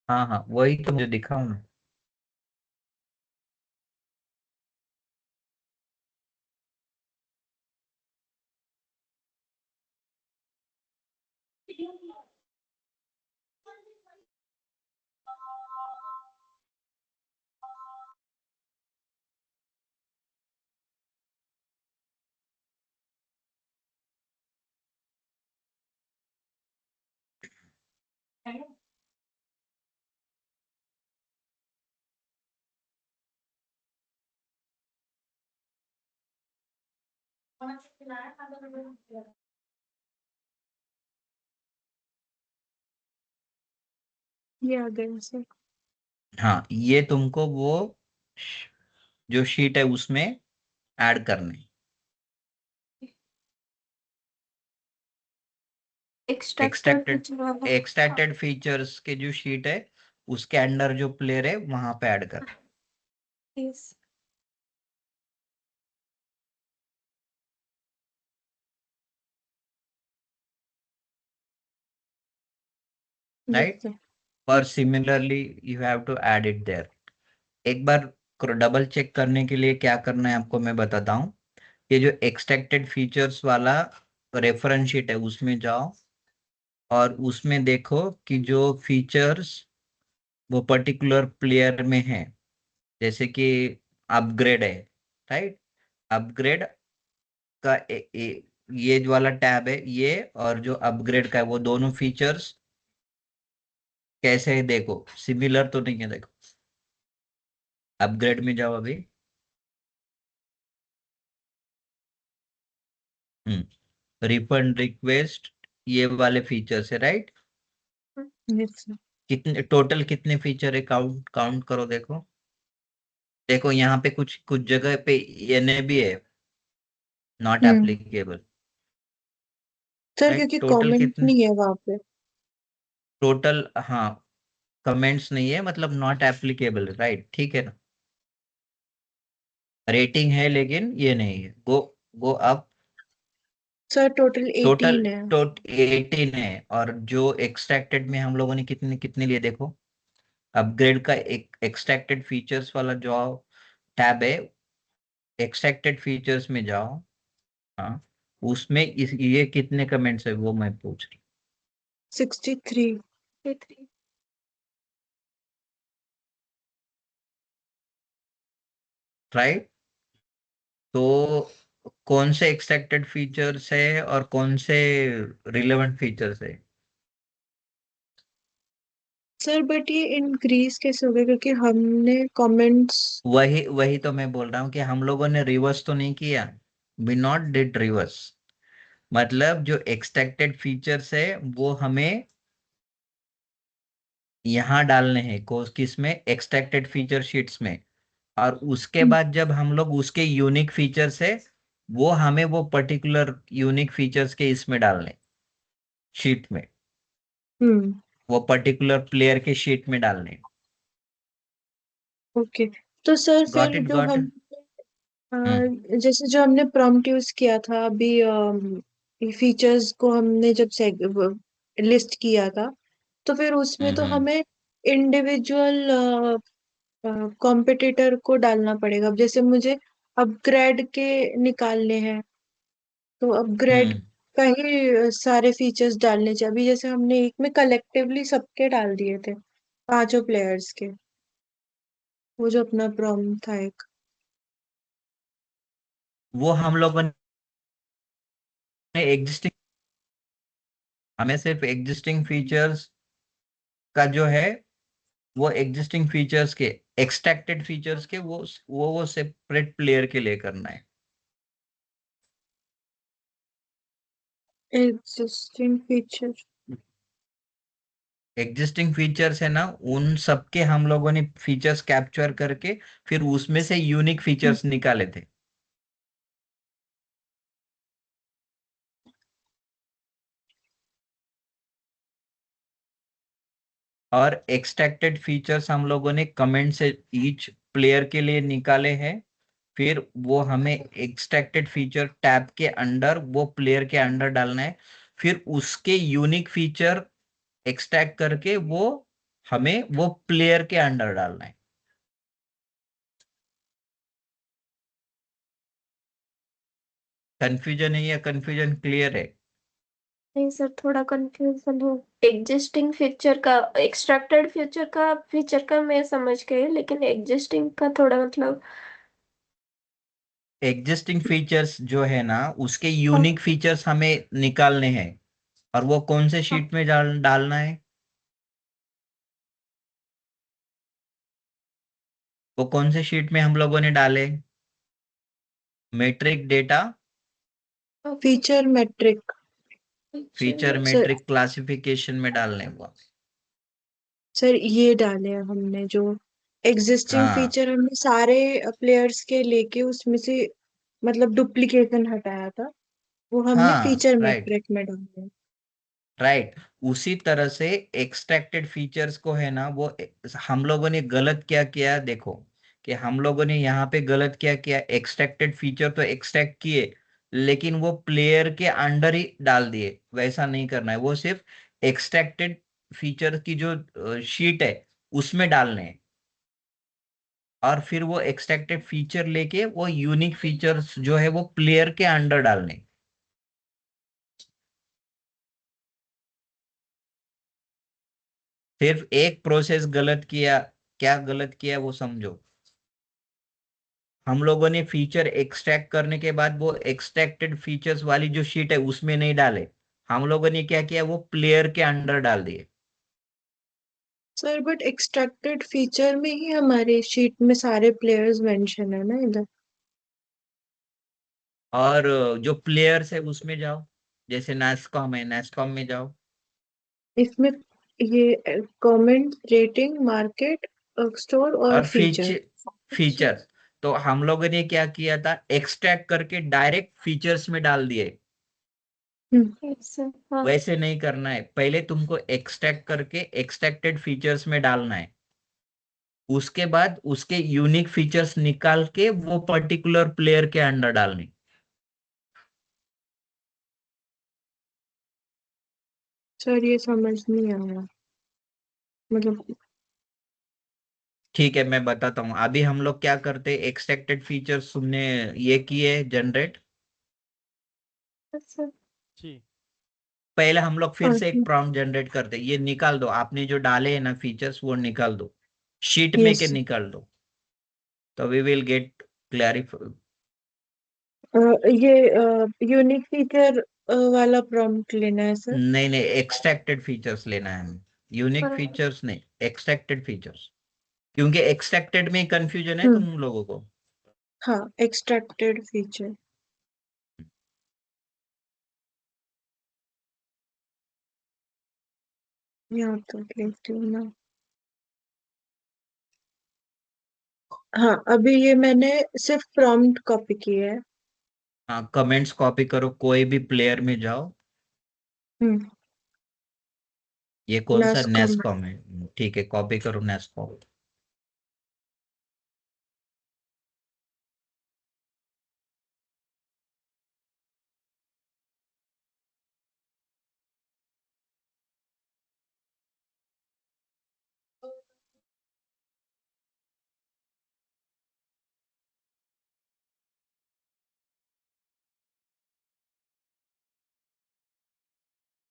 हाँ हाँ, वही तो मुझे दिखाऊं ना। ये आ गया सर। हाँ, ये तुमको वो जो शीट है उसमें ऐड करने। एक्सट्रैक्टेड एक्सट्रैक्टेड फीचर वाला। एक्सट्रैक्टेड फीचर्स के जो शीट है उसके अंडर जो प्लेयर है वहां पे ऐड कर। Yes. right? sir. Or similarly you have to add it there. एक बार डबल चेक करने के लिए क्या करना है आपको मैं बताता हूँ। ये जो एक्सट्रैक्टेड फीचर्स वाला रेफरेंस शीट है उसमें जाओ और उसमें देखो कि जो फीचर्स वो पर्टिकुलर प्लेयर में है, जैसे कि अपग्रेड है, राइट? अपग्रेड का ये जो वाला टैब है ये, और जो अपग्रेड का है वो दोनों फीचर्स कैसे है देखो, सिमिलर तो नहीं है। देखो अपग्रेड में जाओ अभी। रिफंड रिक्वेस्ट, ये वाले फीचर्स है, राइट? Yes, sir. कितने टोटल कितने फीचर है, काउंट काउंट करो। देखो देखो यहाँ पे कुछ कुछ जगह पे एनए भी है, नॉट एप्लीकेबल, सर राइट? क्योंकि टोटल कमेंट कितने नहीं है वहां पे। टोटल, हाँ कमेंट्स नहीं है मतलब नॉट एप्लीकेबल, राइट? ठीक है ना, रेटिंग है लेकिन ये नहीं है। Go go up. Sir total total 18 है। 18 है, और जो एक्सट्रैक्टेड में हम लोगों ने कितने कितने लिए देखो। अपग्रेड का एक एक्सट्रैक्टेड फीचर्स वाला जो टैब है, एक्सट्रैक्टेड फीचर्स में जाओ। हाँ, उसमें ये कितने कमेंट्स है वो मैं पूछ रही 63। 3 राइट? तो कौन से एक्सट्रैक्टेड फीचर्स है और कौन से रिलेवेंट फीचर्स है? सर बट ये इंक्रीज कैसे हो गया क्योंकि हमने कमेंट्स। वही वही तो मैं बोल रहा हूँ कि हम लोगों ने रिवर्स तो नहीं किया, वी नॉट डिड रिवर्स। मतलब जो एक्सट्रैक्टेड फीचर्स है वो हमें यहाँ डालने हैं, किस में, एक्सट्रैक्टेड फीचर शीट्स में। और उसके बाद जब हम लोग उसके यूनिक फीचर्स है वो हमें वो पर्टिकुलर यूनिक फीचर्स के इसमें डालने, शीट में, हम्म। वो पर्टिकुलर प्लेयर के शीट में डालने। ओके। तो सर गॉट फिर इट, जो गॉट हम इट। हम्म जैसे जो हमने प्रॉम्प्ट यूज किया था अभी फीचर्स को हमने जब लिस्ट किया था तो फिर उसमें तो हम्म। हमें इंडिविजुअल कॉम्पिटिटर को डालना पड़ेगा। अब जैसे मुझे अपग्रेड के निकालने हैं तो अपग्रेड हम्म। का ही सारे फीचर्स डालने चाहिए। अभी जैसे हमने एक में कलेक्टिवली सबके डाल दिए थे, पांचों प्लेयर्स के, वो जो अपना प्रॉम्प्ट था एक। वो हम लोगों ने एग्जिस्टिंग, हमें सिर्फ एग्जिस्टिंग फीचर्स का जो है वो एग्जिस्टिंग फीचर्स के, एक्सट्रैक्टेड फीचर्स के वो सेपरेट प्लेयर के लिए करना है। Existing feature. एग्जिस्टिंग फीचर्स है ना, उन सबके हम लोगों ने फीचर्स कैप्चर करके फिर उसमें से यूनिक फीचर्स निकाले थे। और एक्सट्रैक्टेड फीचर्स हम लोगों ने कमेंट से ईच प्लेयर के लिए निकाले हैं। फिर वो हमें एक्सट्रैक्टेड फीचर टैब के अंडर वो प्लेयर के अंडर डालना है। फिर उसके यूनिक फीचर एक्सट्रैक्ट करके वो हमें वो प्लेयर के अंडर डालना है। कंफ्यूजन है या कंफ्यूजन क्लियर है? नहीं सर, थोड़ा कंफ्यूजन हो। एग्जिस्टिंग फीचर का, एक्सट्रैक्टेड फीचर का मैं समझ गई, लेकिन एग्जिस्टिंग का थोड़ा मतलब। एग्जिस्टिंग फीचर्स जो है ना उसके हाँ यूनिक फीचर्स हमें निकालने हैं, और वो कौन से हाँ। शीट में डालना है, वो कौन से शीट में हम लोगों ने डाले, metric data, feature metric. Feature sir metric classification में डालने हैं वो। सर ये डाले हैं हमने जो एग्जिस्टिंग हाँ फीचर, हमने सारे प्लेयर्स के लेके उसमें से मतलब डुप्लीकेशन हटाया था, वो हमने हाँ, फीचर राइट मैट्रिक में डाले हैं। राइट। उसी तरह से एक्सट्रैक्टेड फीचर्स को है ना वो हम लोगों ने गलत क्या किया देखो, कि हम लोगों ने यहाँ पे गलत क्या किया, एक्सट्रैक्टेड फीचर तो एक्सट्रैक्ट किए लेकिन वो प्लेयर के अंडर ही डाल दिए। वैसा नहीं करना है, वो सिर्फ एक्सट्रैक्टेड फीचर की जो शीट है उसमें डालने हैं, और फिर वो एक्सट्रैक्टेड फीचर लेके वो यूनिक फीचर्स जो है वो प्लेयर के अंडर डालने हैं। सिर्फ एक प्रोसेस गलत किया, क्या गलत किया वो समझो। हम लोगों ने फीचर एक्सट्रैक्ट करने के बाद वो एक्सट्रैक्टेड फीचर्स वाली जो शीट है उसमें नहीं डाले, हम लोगों ने क्या किया, वो प्लेयर के अंडर डाल दिए। सर बट एक्सट्रैक्टेड फीचर में ही हमारे शीट में सारे प्लेयर्स मेंशन है ना इधर। और जो प्लेयर्स है उसमें जाओ, जैसे नेस्कॉम है, नेस्कॉम में जाओ। इसमें ये कमेंट, रेटिंग, मार्केट, स्टोर और और फीचर। फीचर्स, तो हम लोगों ने क्या किया था, एक्सट्रैक्ट करके डायरेक्ट फीचर्स में डाल दिए। Yes sir. हाँ। वैसे नहीं करना है, पहले तुमको एक्सट्रैक्ट करके एक्सट्रैक्टेड फीचर्स में डालना है, उसके बाद उसके यूनिक फीचर्स निकाल के वो पर्टिकुलर प्लेयर के अंडर डालने। सर ये समझ नहीं आया, मतलब ठीक है, मैं बताता हूँ। अभी हम लोग क्या करते, एक्सट्रैक्टेड फीचर्स तुमने ये किए जनरेट, यस सर। जी। पहले हम लोग फिर से एक अच्छा। प्रॉम्प्ट जनरेट करते, ये निकाल दो, आपने जो डाले हैं ना फीचर्स वो निकाल दो, शीट में के यस। निकाल दो, तो वी विल गेट क्लैरिफाई। ये यूनिक फीचर वाला प्रॉम्प्ट लेना है सर। नहीं नहीं, एक्सट्रैक्टेड फीचर्स लेना है हमें, यूनिक और फीचर्स नहीं, एक्सट्रैक्टेड फीचर्स, क्योंकि एक्सट्रैक्टेड में कंफ्यूजन है हम्म। तुम लोगों को। हाँ, एक्सट्रैक्टेड फीचर। यहाँ तो लिखती हूँ ना। हाँ, अभी ये मैंने सिर्फ प्रॉम्प्ट कॉपी किया है। हाँ, कमेंट्स कॉपी करो, कोई भी प्लेयर में जाओ। हम्म। ये कौन सा, नास्कॉम। नेस्कॉम है, ठीक है, कॉपी करो नेस्कॉम।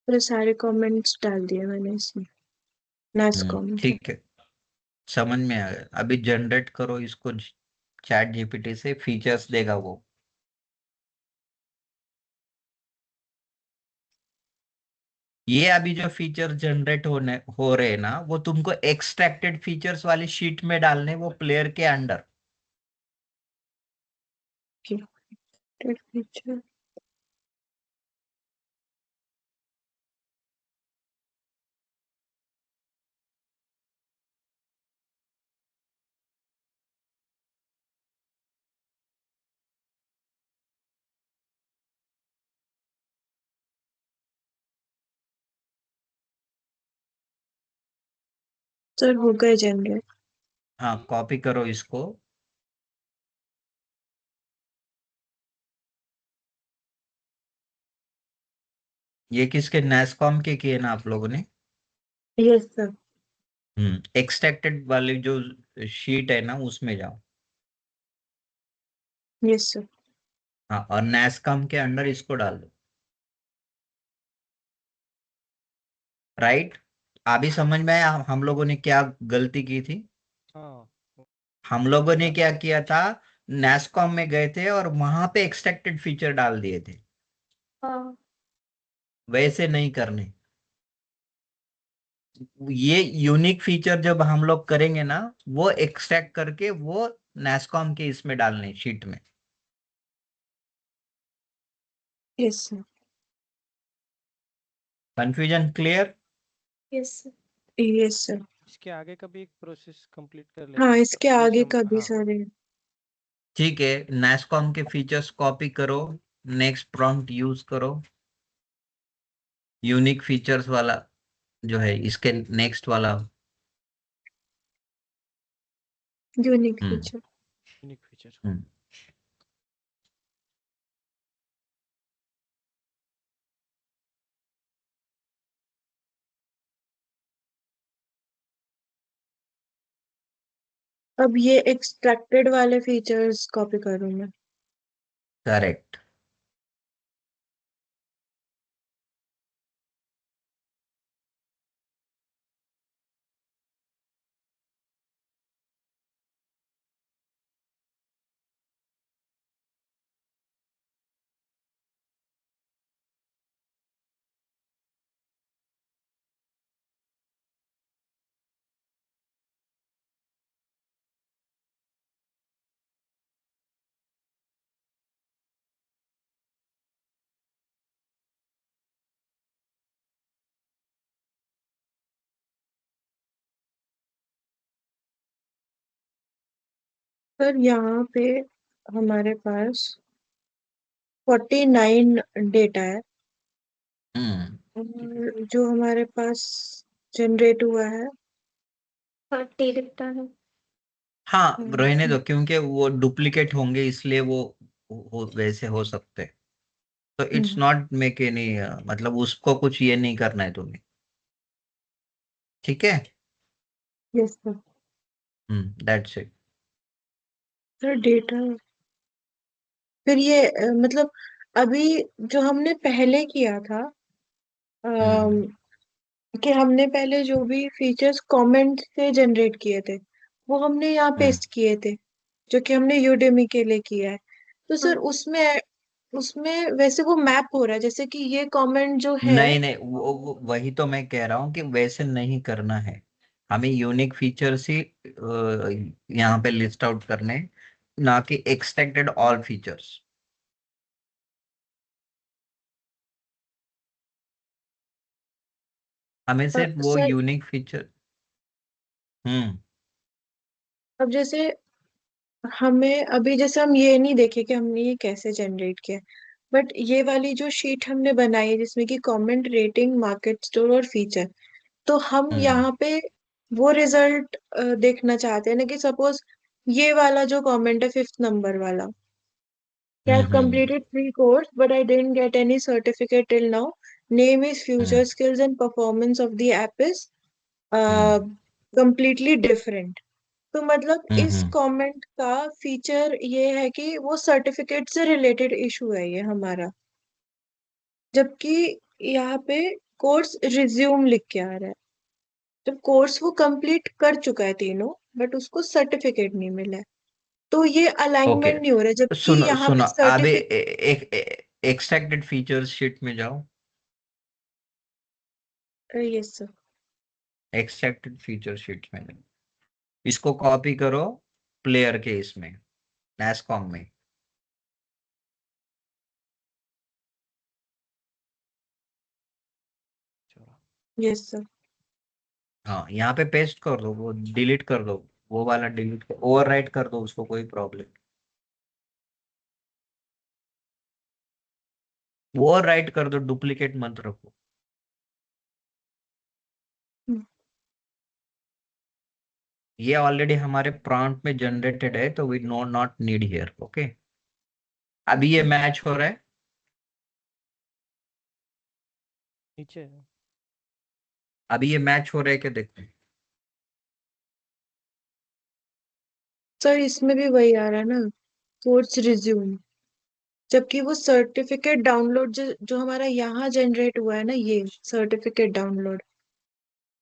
पूरे सारे कमेंट्स डाल दिए मैंने इसमें, नास्कॉम के। ठीक है, समझ में आ गया। अभी जनरेट करो इसको, चैट जीपीटी से फीचर्स देगा वो। ये अभी जो फीचर जनरेट हो रहे हैं ना, वो तुमको एक्सट्रैक्टेड फीचर्स वाली शीट में डालने, वो प्लेयर के अंडर। फीचर। सर हो गए जनरेट। हाँ, कॉपी करो इसको। ये किसके, नेस्कॉम के किए ना आप लोगों ने। Yes sir. एक्सट्रैक्टेड वाली जो शीट है ना उसमें जाओ। Yes sir. हाँ, और नेस्कॉम के अंडर इसको डाल दो। राइट, अभी समझ में आया हम लोगों ने क्या गलती की थी। हाँ। हम लोगों ने हाँ। क्या किया था, नेस्कॉम में गए थे और वहां पे एक्सट्रैक्टेड फीचर डाल दिए थे, हाँ। वैसे नहीं करने। ये यूनिक फीचर जब हम लोग करेंगे ना, वो एक्सट्रैक्ट करके वो नेस्कॉम के इसमें डालने, शीट में। Yes sir. Confusion clear. Yes sir. Yes sir. इसके आगे का भी एक प्रोसेस कंप्लीट कर हाँ, लेते हैं। इसके ये आगे का भी हाँ। सारे। ठीक है, नेस्कॉम के फीचर्स कॉपी करो, नेक्स्ट प्रॉम्प्ट यूज करो, यूनिक फीचर्स वाला जो है इसके नेक्स्ट वाला। Unique hmm feature. Unique feature. Hmm अब ये एक्सट्रैक्टेड वाले फीचर्स कॉपी करूँ मैं? करेक्ट। सर यहाँ पे हमारे पास 49 डेटा है और जो हमारे पास जनरेट हुआ है 30 दिखता है। हाँ रहने दो, क्योंकि वो डुप्लीकेट होंगे इसलिए वो वैसे हो सकते हैं। तो इट्स नॉट मेक एनी, मतलब उसको कुछ ये नहीं करना है तुम्हें, ठीक है। Yes sir. That's it. Sir data फिर ये मतलब अभी जो हमने पहले किया था अम, कि हमने पहले जो भी फीचर्स कमेंट से जनरेट किए थे वो हमने यहाँ पेस्ट किए थे, जो कि हमने यूडेमी के लिए किया है। तो सर हाँ। उसमें उसमें वैसे वो मैप हो रहा है, जैसे कि ये कमेंट जो है। नहीं नहीं, वही तो मैं कह रहा हूँ कि वैसे नहीं करना है। हमें यूनिक फीचर्स ही यहाँ पे लिस्ट आउट करने हैं, ना कि एक्सट्रैक्टेड ऑल फीचर्स। हमें सिर्फ वो सर यूनिक फीचर। हम्म अब जैसे हमें अभी जैसे हम ये नहीं देखे कि हमने ये कैसे जनरेट किया, बट ये वाली जो शीट हमने बनाई है जिसमें कि कमेंट, रेटिंग, मार्केट स्टोर और फीचर, तो हम हम्म यहाँ पे वो रिजल्ट देखना चाहते हैं ना कि सपोज ये वाला जो कमेंट है 5th नंबर वाला, I have hmm completed 3 courses but I didn't get any certificate till now. Name is hmm future skills and performance of the app is uh, hmm completely different. तो मतलब इस हम्म। Comment का feature ये है कि वो certificate से related issue है ये हमारा, जबकि यहाँ पे कोर्स रिज्यूम लिख के आ रहा है, जब कोर्स वो कंप्लीट कर चुका है तीनों बट उसको सर्टिफिकेट नहीं मिला है। तो ये ओके, अलाइनमेंट नहीं हो रहा है, जबकि सुनो यहाँ सुनो, पे अभी सर्टिफिकेट। एक एक्सट्रैक्टेड फीचर्स शीट में जाओ। Yes sir. Extracted feature sheet में जाओ, इसको कॉपी करो प्लेयर के इसमें, नैसकॉम में। Yes sir. हाँ यहाँ पे पेस्ट कर दो, वो डिलीट कर दो, वो वाला डिलीट कर, ओवरराइट कर दो उसको, कोई प्रॉब्लम। ओवरराइट कर दो, डुप्लीकेट मत रखो। ये ऑलरेडी हमारे प्रॉम्प्ट में जनरेटेड है, तो we know not need here. Okay, अभी ये मैच हो रहा है। नीचे है। अभी ये मैच हो रहा है क्या, देखते हैं। सर इसमें भी वही आ रहा है ना, कोर्स रिज्यूम, जबकि वो सर्टिफिकेट डाउनलोड जो हमारा यहाँ जनरेट हुआ है ना, ये सर्टिफिकेट डाउनलोड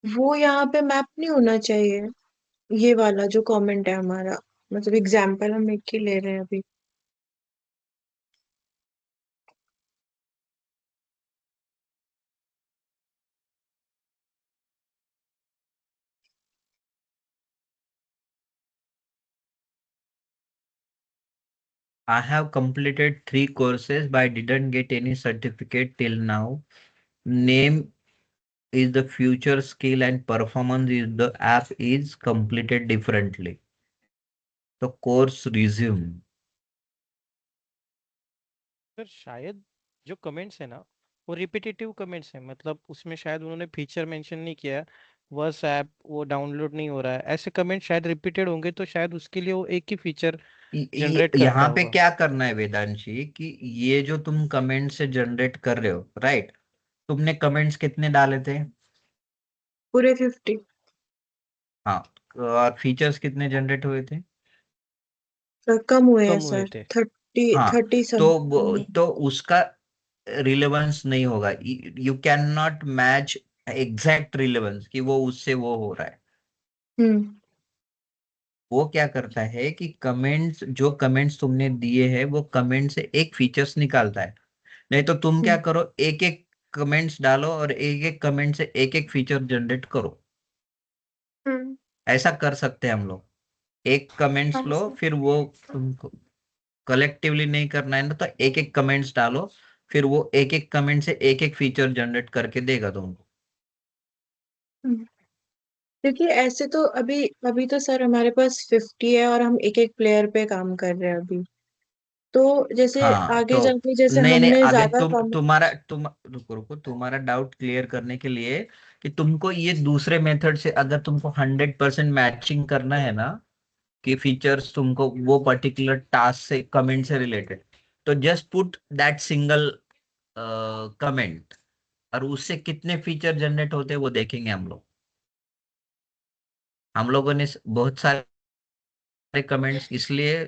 वो यहाँ पे मैप नहीं होना चाहिए। ये वाला जो कमेंट है हमारा, मतलब एग्जाम्पल हम एक ही ले रहे हैं अभी। I have completed 3 courses but I didn't get any certificate till now. Name is the future skill and performance is the app is completed differently. So course resume. Sir शायद जो कमेंट्स है ना वो रिपीटेटिव कमेंट्स हैं, मतलब उसमें शायद उन्होंने फीचर मेंशन नहीं किया है, बस ऐप वो डाउनलोड नहीं हो रहा है, ऐसे कमेंट शायद रिपीटेड होंगे, तो शायद उसके लिए वो एक ही फीचर जनरेट करता यहाँ पे होगा। क्या करना है वेदांशी, कि ये जो तुम कमेंट से जनरेट कर रहे हो, राइट, तुमने कमेंट्स कितने डाले थे? पूरे 50। हाँ, और फीचर्स कितने जनरेट हुए थे? कम हुए हैं कम हुए सर, थे। 30 तो समथिंग। तो उसका रिलेवेंस नहीं होगा। You can not match exact relevance कि वो उससे वो हो रहा है। हम्म वो क्या करता है कि कमेंट्स, जो कमेंट्स तुमने दिए हैं वो कमेंट से एक फीचर्स निकालता है। नहीं तो तुम क्या हम्म करो, एक एक कमेंट्स डालो और एक एक कमेंट से एक एक फीचर जनरेट करो। हम्म। ऐसा कर सकते हैं हम लोग। एक कमेंट्स हाँ लो, सर। फिर वो तुमको कलेक्टिवली नहीं करना है ना, तो एक एक कमेंट्स डालो, फिर वो एक एक कमेंट से एक एक फीचर जनरेट करके देगा तुमको। हम्म। क्योंकि ऐसे तो अभी अभी तो सर हमारे पास 50 है और हम एक एक प्लेयर पे काम कर रहे हैं अभी। तो जैसे हाँ आगे तो जाके जैसे नहीं नहीं, हमने अभी ज्यादा कम। तुम रुको रुको, तुम्हारा डाउट क्लियर करने के लिए कि तुमको ये दूसरे मेथड से अगर तुमको 100% मैचिंग करना है ना, कि फीचर्स तुमको वो पर्टिकुलर टास्क से कमेंट से रिलेटेड, तो just put that single comment, और उससे कितने फीचर जनरेट होते हैं वो देखेंगे हम लोग। हम लोगों ने बहुत सारे कमेंट्स, इसलिए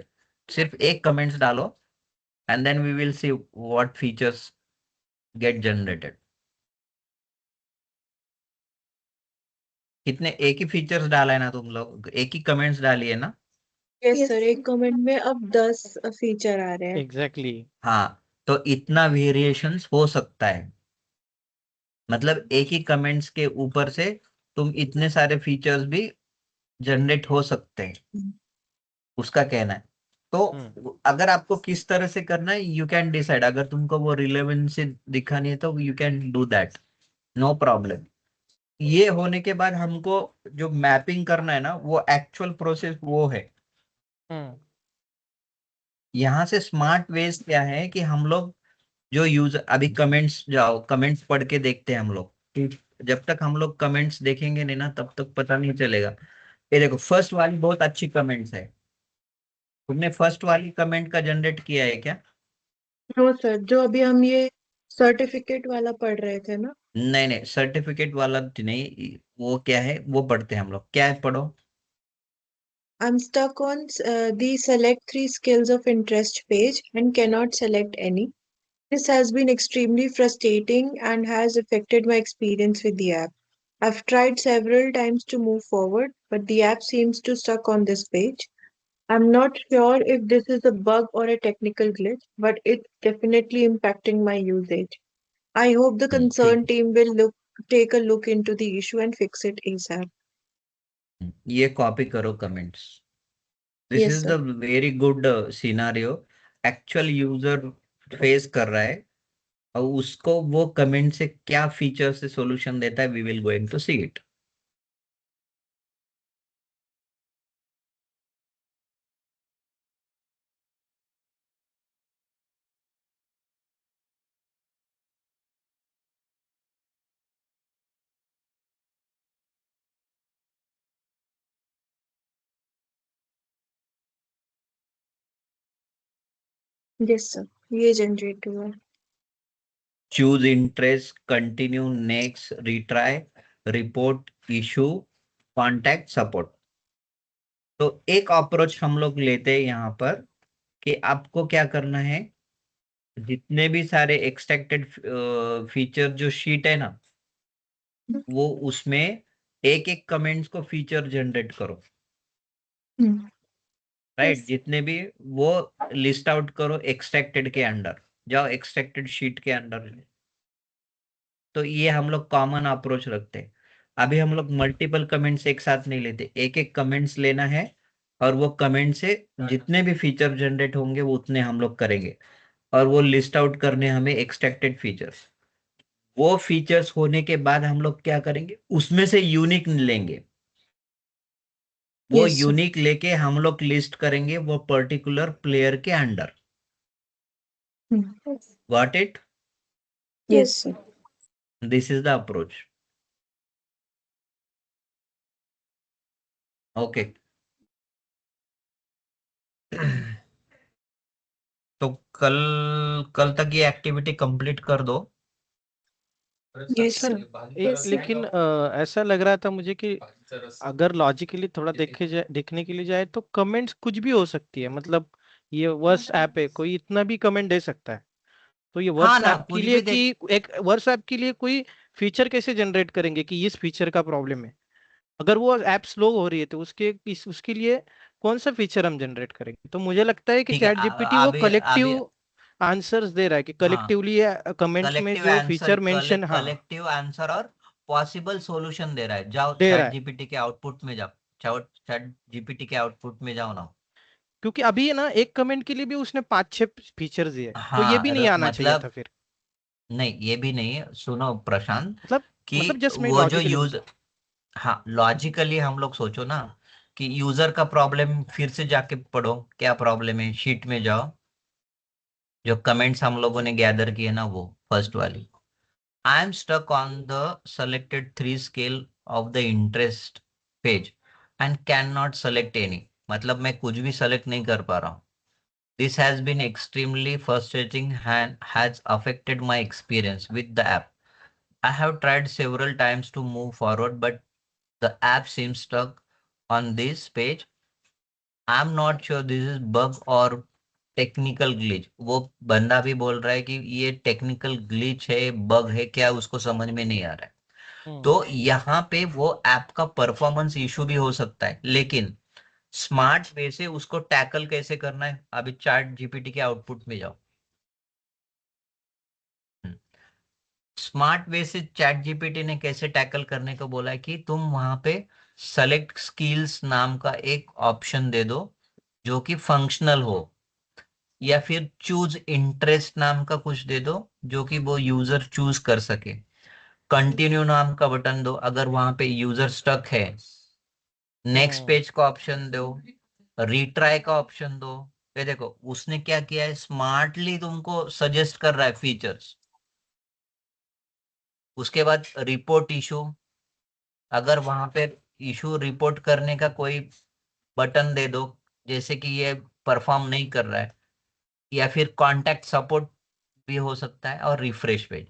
सिर्फ एक कमेंट्स डालो and then we will see what features get generated. कितने, एक ही फीचर्स डाला है ना तुम लोग, एक ही कमेंट्स डाली है ना? Yes yes sir, sir. एक कमेंट में अब 10 फीचर आ रहे हैं। एग्जैक्टली। हाँ, तो इतना वेरिएशंस हो सकता है। मतलब एक ही कमेंट्स के ऊपर से तुम इतने सारे फीचर्स भी जनरेट हो सकते हैं, हम्म, उसका कहना है। तो अगर आपको किस तरह से करना है, यू कैन डिसाइड। अगर तुमको वो रिलेवेंसी दिखानी है तो you can do that, no problem. ये होने के बाद हमको जो मैपिंग करना है ना, वो एक्चुअल प्रोसेस वो है। हम्म। यहाँ से स्मार्ट वेज क्या है कि हम लोग जो यूजर, अभी कमेंट्स जाओ, कमेंट्स पढ़ के देखते हैं हम लोग कि जब तक हम लोग कमेंट्स देखेंगे नहीं ना, तब तक पता नहीं चलेगा। ये देखो, फर्स्ट वाली बहुत अच्छी कमेंट्स है। तुमने फर्स्ट वाली कमेंट का जनरेट किया है क्या? नो सर, जो अभी हम ये सर्टिफिकेट वाला पढ़ रहे थे ना। नहीं नहीं, सर्टिफिकेट वाला तो नहीं। वो क्या है वो पढ़ते हैं हम लोग, क्या है पढ़ो। I'm stuck on the select three skills of interest page and cannot select any. This has been extremely frustrating and has affected my experience with the app. I've tried several times to move forward, but the app seems to stuck on this page. I'm not sure if this is a bug or a technical glitch, but it's definitely impacting my usage. I hope the ठीक concerned team will take a look into the issue and fix it ASAP. है, ये copy करो comments. This Yes, is the sir. Very good scenario. Actual user face कर रहा है, और उसको वो कमेंट से क्या फीचर से सॉल्यूशन देता है, we will going to see it. Yes, sir. ये generate हुआ है. Choose interest, continue, next, retry, report, issue, contact, support. तो एक अप्रोच हम लोग लेते हैं यहाँ पर कि आपको क्या करना है, जितने भी सारे एक्सट्रैक्टेड फीचर जो शीट है ना, वो उसमें एक एक कमेंट्स को फीचर जनरेट करो। Hmm. Right, yes. जितने भी वो लिस्ट आउट करो, एक्सट्रैक्टेड के अंडर जाओ, एक्सट्रैक्टेड शीट के अंडर। तो ये हम लोग कॉमन अप्रोच रखते हैं। अभी हम लोग मल्टीपल कमेंट्स एक साथ नहीं लेते, एक एक कमेंट्स लेना है, और वो कमेंट से जितने भी फीचर जनरेट होंगे वो उतने हम लोग करेंगे, और वो लिस्ट आउट करने हमें एक्सट्रैक्टेड फीचर्स। वो फीचर्स होने के बाद हम लोग क्या करेंगे, उसमें से यूनिक लेंगे। वो Yes, sir. यूनिक लेके हम लोग लिस्ट करेंगे वो पर्टिकुलर प्लेयर के under. Hmm. Yes. Got it? Yes, yes. sir. This is the approach. Okay. तो कल कल तक ये एक्टिविटी कंप्लीट कर दो। Yes sir sir. Yes, sir. लेकिन ऐसा लग रहा था मुझे कि अगर लॉजिकली थोड़ा देखने के लिए जाए तो कमेंट्स कुछ भी हो सकती है, मतलब ये वर्स ऐप है, कोई इतना भी कमेंट दे सकता है। तो ये हाँ वर्स ना, ऐप के कुछ लिए भी देख। एक वर्स ऐप के लिए कोई फीचर कैसे जनरेट करेंगे कि इस फीचर का प्रॉब्लम है? अगर वो ऐप स्लो हो रही है तो उसके लिए कौन सा फीचर हम जनरेट करेंगे? तो मुझे लगता है कि ठीक है, चैट जीपीटी वो अभी अभी कलेक्टिव आंसर्स दे रहा है कि हाँ, कलेक्टिवली कमेंट्स में कलेक्टिव जो आंसर, फीचर मेंशन, हाँ, कलेक्टिव आंसर और पॉसिबल सॉल्यूशन दे रहा है। जाओ दे रहा चैट है। जीपीटी के आउटपुट में जाओ, चैट जीपीटी के आउटपुट में जाओ ना। क्योंकि अभी ना एक कमेंट के लिए भी उसने 5-6 फीचर्स दिए, तो ये हाँ, भी नहीं आना चाहिए था मतलब फिर। नहीं, ये भी नहीं है। सुनो प्रशांत, मतलब कि जस्ट मैं वो जो लॉजिकली यूज, बोल हाँ लॉजिकली हम लोग सोचो ना, कि यूजर का प्रॉब्लम फिर से जाके पढ़ो, क्या प्रॉब्लम है, शीट में जाओ, जो कमेंट्स हम लोगों ने गैदर किए ना, वो फर्स्ट वाली। I am stuck on the selected 3 scale of the interest page and cannot select any। मतलब मैं कुछ भी सेलेक्ट नहीं कर पा रहा हूँ। This has been extremely frustrating and has affected my experience with the app. I have tried several times to move forward, but the app seems stuck on this page। I'm not sure this is bug or technical glitch. वो बंदा भी बोल रहा है कि ये technical glitch है, bug है, क्या उसको समझ में नहीं आ रहा है। तो यहाँ पे वो ऐप का परफॉर्मेंस इशू भी हो सकता है, लेकिन स्मार्ट वे से उसको टैकल कैसे करना है, अभी चैट जीपीटी के आउटपुट में जाओ। स्मार्ट वे से चैट जीपीटी ने कैसे टैकल करने को बोला है कि तुम वहां पे सेलेक्ट स्किल्स नाम का एक ऑप्शन दे दो, जो कि फंक्शनल हो, या फिर चूज इंटरेस्ट नाम का कुछ दे दो, जो कि वो यूजर चूज कर सके। कंटिन्यू नाम का बटन दो अगर वहां पे यूजर स्टक है। नेक्स्ट पेज का ऑप्शन दो, रिट्राई का ऑप्शन दो। ये देखो उसने क्या किया है, स्मार्टली तुमको सजेस्ट कर रहा है फीचर्स। उसके बाद रिपोर्ट इशू, अगर वहां पे इशू रिपोर्ट करने का कोई बटन दे दो, जैसे कि ये परफॉर्म नहीं कर रहा है, या फिर कांटेक्ट सपोर्ट भी हो सकता है, और रिफ्रेश पेज।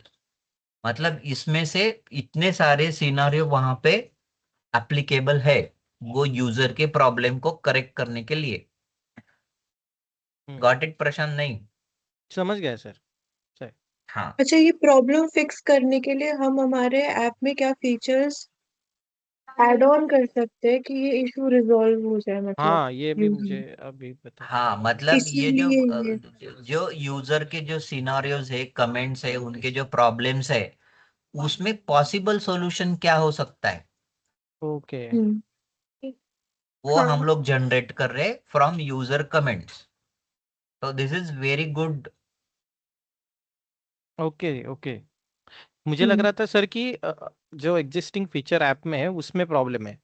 मतलब इसमें से इतने सारे सिनारियो वहां पे एप्लीकेबल है, वो यूजर के प्रॉब्लम को करेक्ट करने के लिए। गॉट इट प्रशांत? नहीं? समझ गया सर। सर हाँ, अच्छा, ये प्रॉब्लम फिक्स करने के लिए हम हमारे ऐप में क्या फीचर्स ऐड ऑन कर सकते हैं कि ये इशू रिजॉल्व हो जाए, मतलब हाँ, ये भी मुझे अभी पता चला। हाँ, मतलब ये इसीलिए ये जो यूजर के जो सिनारियोज है, कमेंट्स है, उनके जो प्रॉब्लम्स है, उसमें पॉसिबल सॉल्यूशन क्या हो सकता है, ओके हम्म वो हम हाँ, लोग जनरेट कर रहे फ्रॉम यूजर कमेंट्स। तो this is very good. Okay okay. मुझे लग हम्म रहा था सर कि जो एग्जिस्टिंग फीचर ऐप में है उसमें प्रॉब्लम है,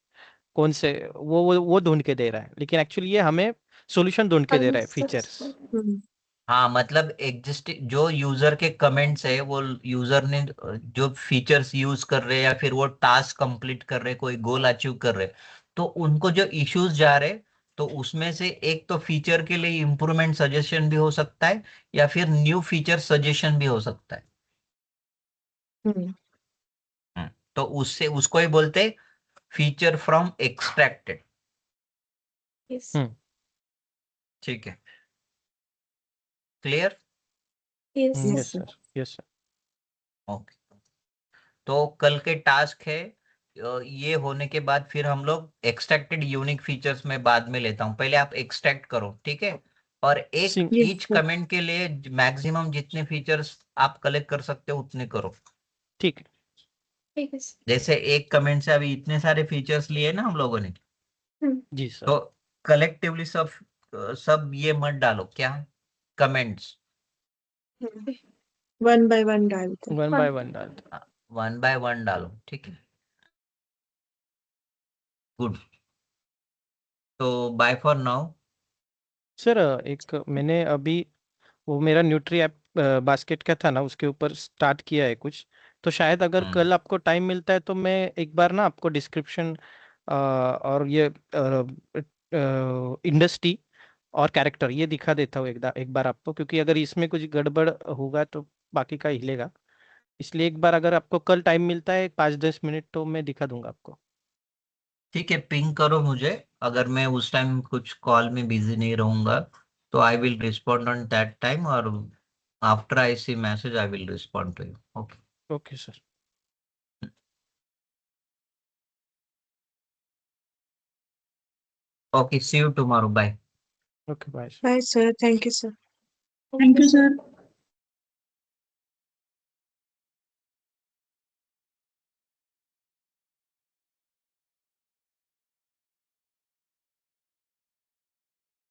कौन से वो ढूंढ के दे रहा है, लेकिन एक्चुअली ये हमें सॉल्यूशन ढूंढ के दे रहा है, फीचर्स। हम्म हाँ, मतलब एग्जिस्टिंग जो यूजर के कमेंट्स है, वो यूजर ने जो फीचर्स यूज कर रहे हैं, या फिर वो टास्क कंप्लीट कर रहे, कोई गोल अचीव कर रहे, तो उनको जो इश्यूज जा रहे, तो उसमें से एक तो फीचर के लिए इम्प्रूवमेंट सजेशन भी हो सकता है, या फिर न्यू फीचर सजेशन भी हो सकता है। हम्म तो उससे उसको ही बोलते फीचर फ्रॉम एक्सट्रैक्टेड। yes, हम्म ठीक है, clear? yes, yes yes sir. Sir, yes sir. Okay. तो कल के टास्क है, ये होने के बाद फिर हम लोग एक्सट्रैक्टेड यूनिक फीचर्स में बाद में लेता हूँ, पहले आप एक्सट्रैक्ट करो, ठीक है? और एक सिंग यस ईच सर। कमेंट के लिए मैक्सिमम जितने फीचर्स आप कलेक्ट कर सकते हो उतने करो। ठीक है। ठीक है सर। जैसे एक कमेंट से अभी इतने सारे फीचर्स लिए ना हम लोगों ने, जी सर। तो कलेक्टिवली सब ये मत डालो, क्या कमेंट्स, वन बाय वन डालते हैं। वन हाँ, बाय वन डालते। वन बाय वन डालो, ठीक है? गुड। तो बाय फॉर नाउ। सर एक मैंने अभी वो मेरा न्यूट्री ऐप बास्केट का था ना, उसके ऊपर स्टार्ट किया है कुछ। तो शायद अगर कल आपको टाइम मिलता है तो मैं एक बार ना आपको डिस्क्रिप्शन और ये इंडस्ट्री और कैरेक्टर ये दिखा देता हूँ एक बार आपको, क्योंकि अगर इसमें कुछ गड़बड़ होगा तो बाकी का हिलेगा। इसलिए एक बार अगर आपको कल टाइम मिलता है 5-10 मिनट तो मैं दिखा दूंगा आपको। ठीक है, पिंग करो मुझे। अगर मैं उस टाइम कुछ कॉल में बिजी नहीं रहूंगा तो I will respond on that time, और after I see message I will respond to you. Okay. Okay sir. Okay, see you tomorrow, bye. Okay bye. Bye sir, thank you sir. Thank you sir.